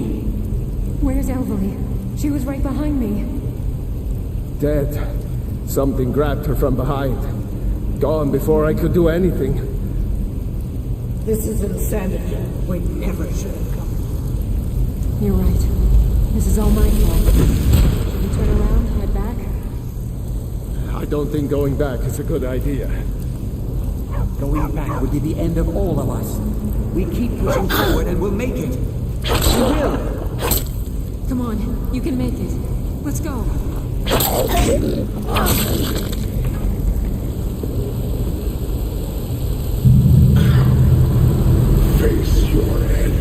Speaker 17: Where's Elvery? She was right behind me.
Speaker 16: Dead. Something grabbed her from behind. Gone before I could do anything.
Speaker 15: This is insanity. We never should have come.
Speaker 17: You're right. This is all my fault. Should we turn around, head back?
Speaker 16: I don't think going back is a good idea.
Speaker 7: Going back would be the end of all of us. We keep pushing forward and we'll make it. We will.
Speaker 17: Come on, you can make it. Let's go.
Speaker 9: Face your end.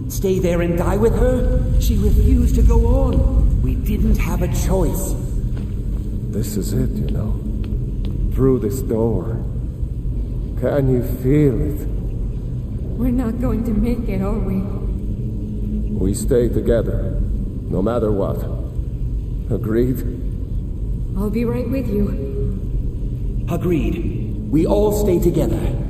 Speaker 7: Stay there and die with her? She refused to go on. We didn't have a choice.
Speaker 16: This is it, you know. Through this door. Can you feel it?
Speaker 17: We're not going to make it, are we?
Speaker 16: We stay together, no matter what. Agreed?
Speaker 17: I'll be right with you.
Speaker 7: Agreed. We all stay together.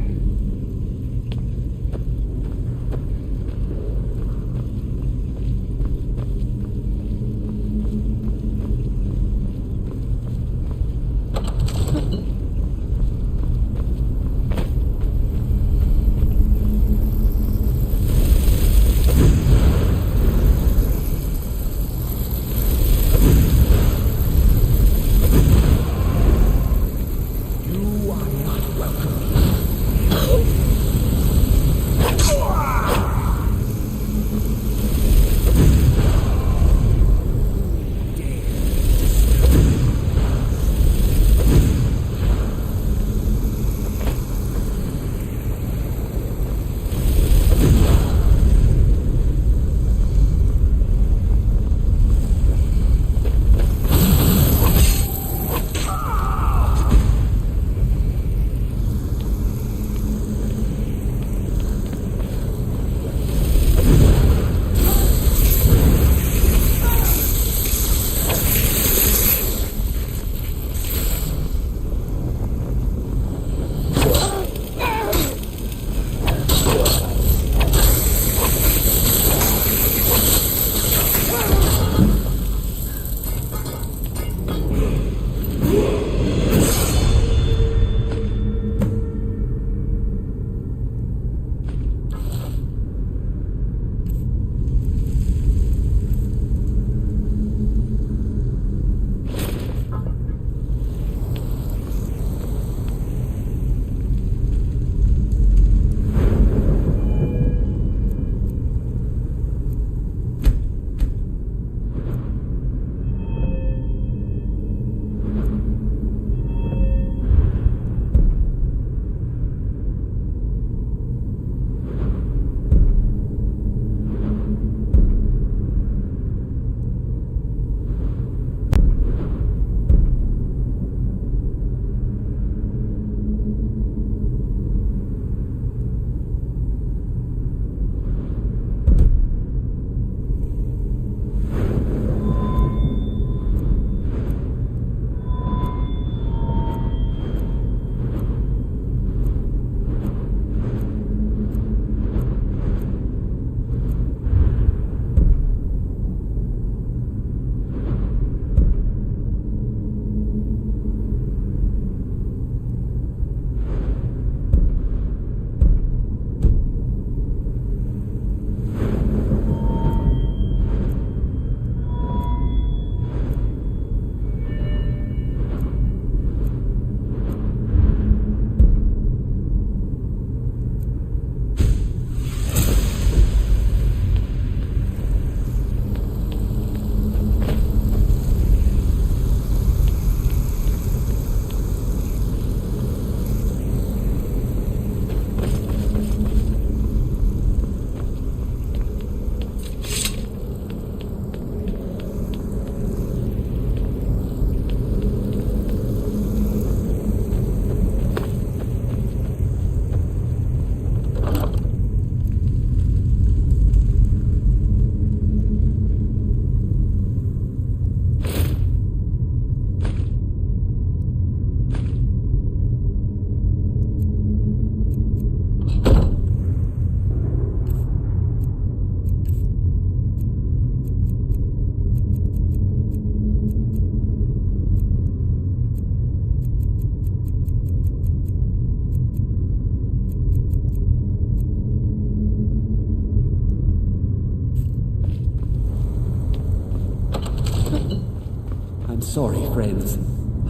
Speaker 7: I'm sorry, friends.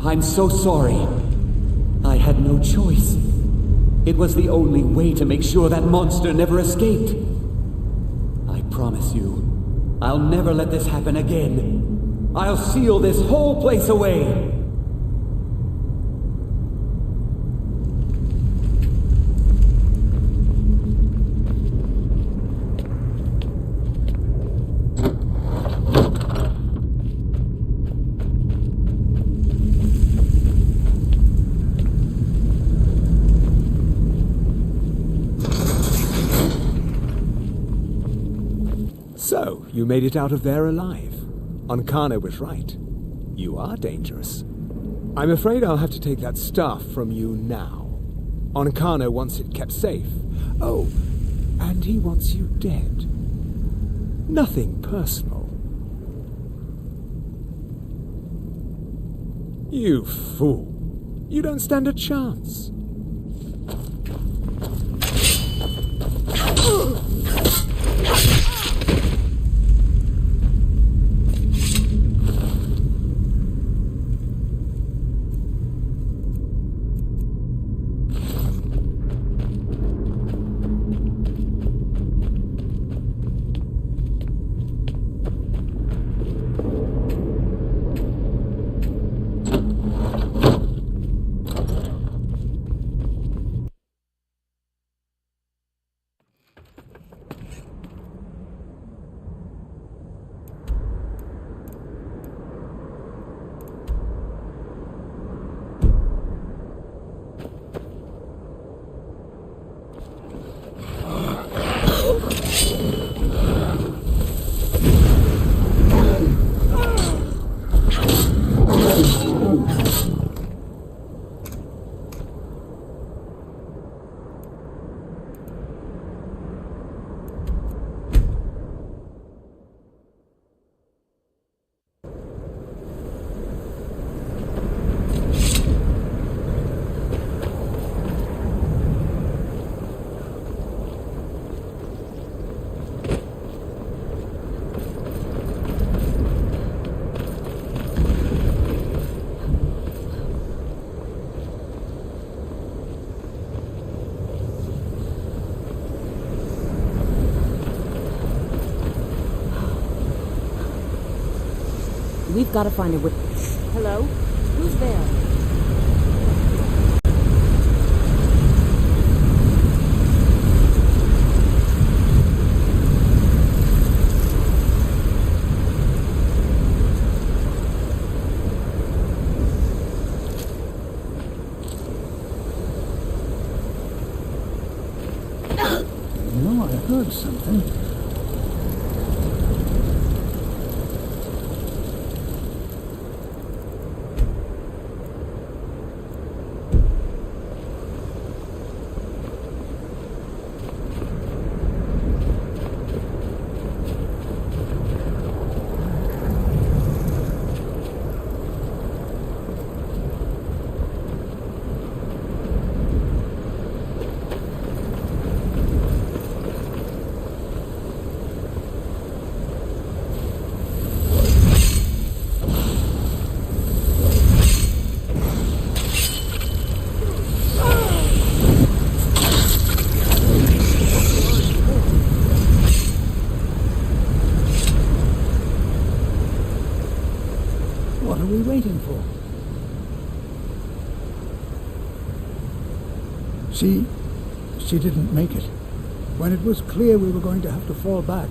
Speaker 7: I'm so sorry. I had no choice. It was the only way to make sure that monster never escaped. I promise you, I'll never let this happen again. I'll seal this whole place away.
Speaker 6: So, you made it out of there alive. Ankana was right. You are dangerous. I'm afraid I'll have to take that staff from you now. Ankana wants it kept safe. Oh, and he wants you dead. Nothing personal. You fool. You don't stand a chance.
Speaker 14: We've got to find a way. Hello? Who's there?
Speaker 4: No, I heard something. What are we waiting for? She didn't make it. When it was clear we were going to have to fall back,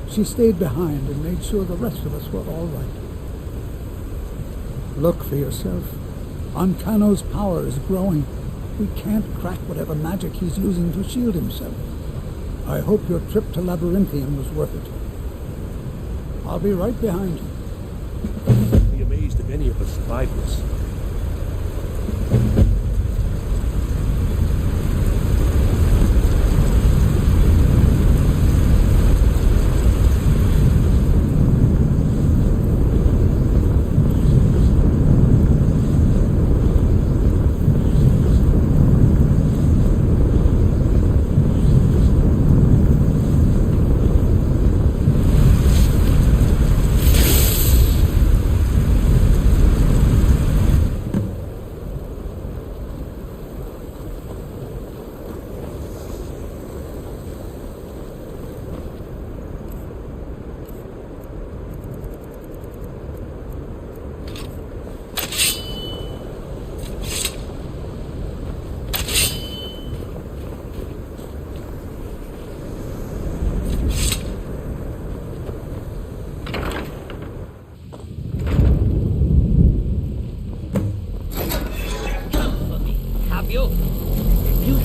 Speaker 4: she stayed behind and made sure the rest of us were all right. Look for yourself. Ankano's power is growing. We can't crack whatever magic he's using to shield himself. I hope your trip to Labyrinthium was worth it. I'll be right behind you.
Speaker 11: I'd be amazed if any of us survived this.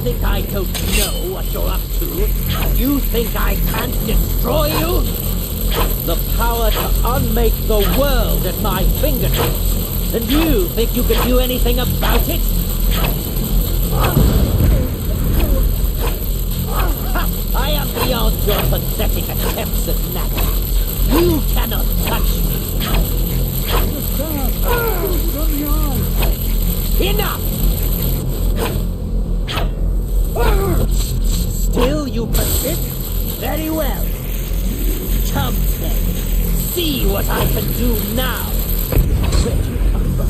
Speaker 5: think I don't know what you're up to? You think I can't destroy you? The power to unmake the world at my fingertips. And you think you can do anything about it? I am beyond your pathetic attempts at magic. You cannot touch me. Enough! Still you persist? Very well. Come then. See what I can do now. Where'd you come from?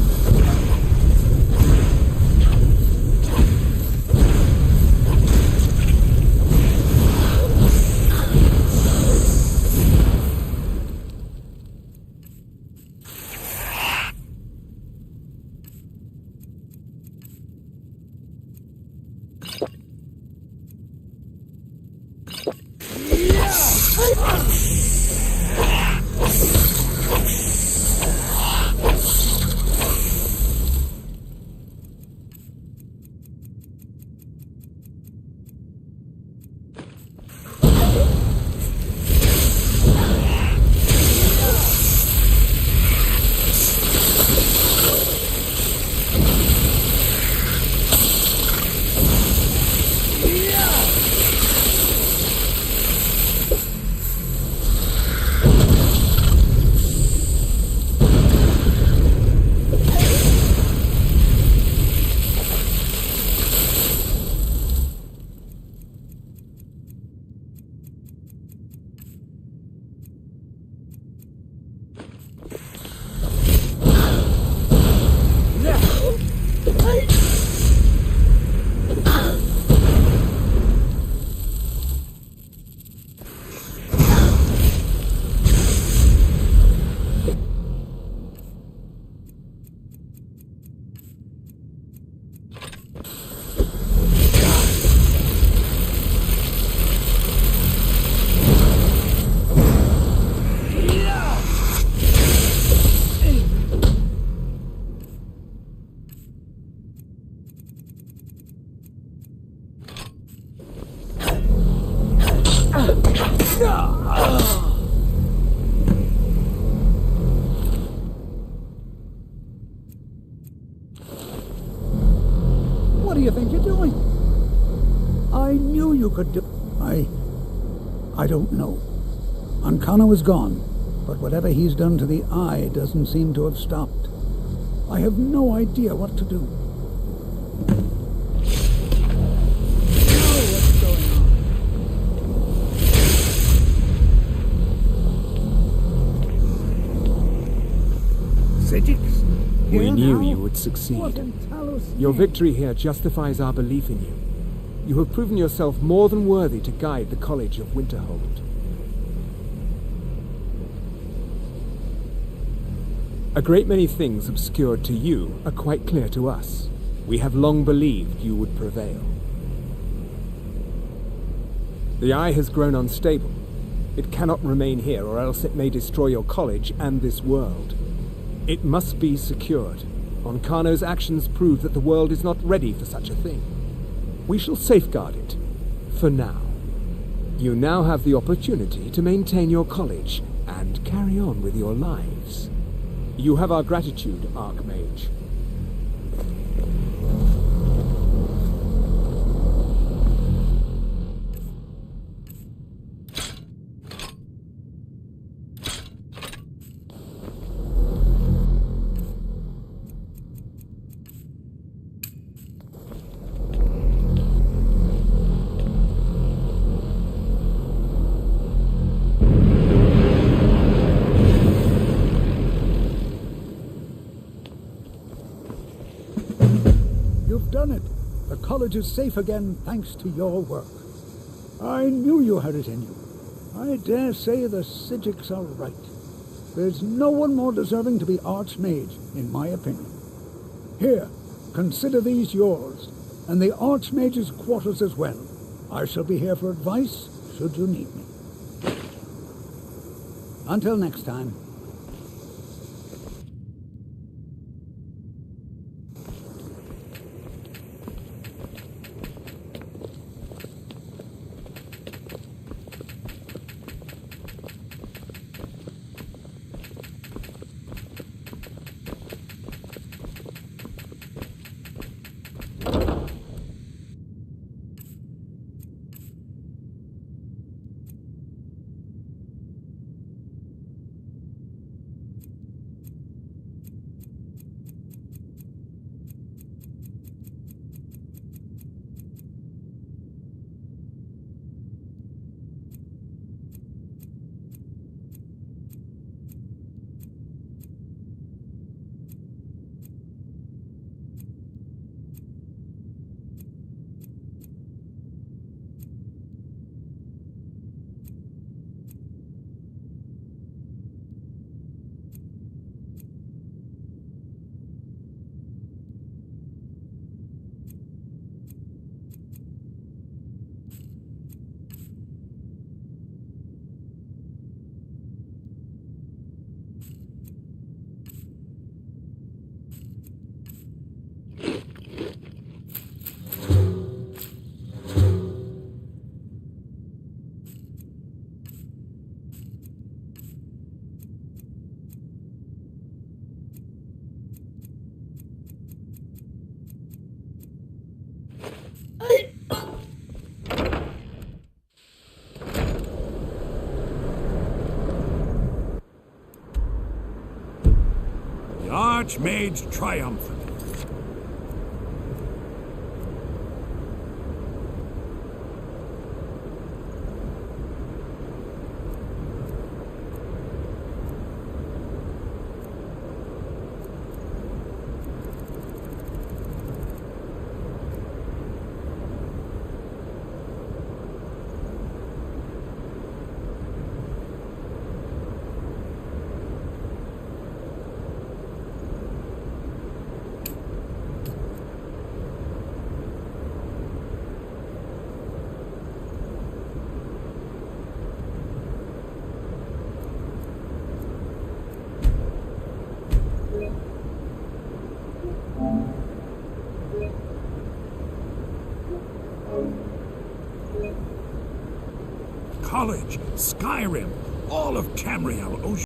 Speaker 4: What do you think you're doing? I knew you could do... I don't know. Ancano is gone, but whatever he's done to the eye doesn't seem to have stopped. I have no idea what to do. What's going on?
Speaker 6: Sigix?
Speaker 4: We
Speaker 6: knew you would succeed. Your victory here justifies our belief in you. You have proven yourself more than worthy to guide the College of Winterhold. A great many things obscured to you are quite clear to us. We have long believed you would prevail. The eye has grown unstable. It cannot remain here, or else it may destroy your college and this world. It must be secured. Ancano's actions prove that the world is not ready for such a thing. We shall safeguard it, for now. You now have the opportunity to maintain your college and carry on with your lives. You have our gratitude, Archmage.
Speaker 4: The college is safe again thanks to your work. I knew you had it in you. I dare say the Sigix are right. There's no one more deserving to be Archmage, in my opinion. Here, consider these yours, and the Archmage's quarters as well. I shall be here for advice, should you need me. Until next time.
Speaker 18: Archmage triumphant. College, Skyrim, all of Tamriel owes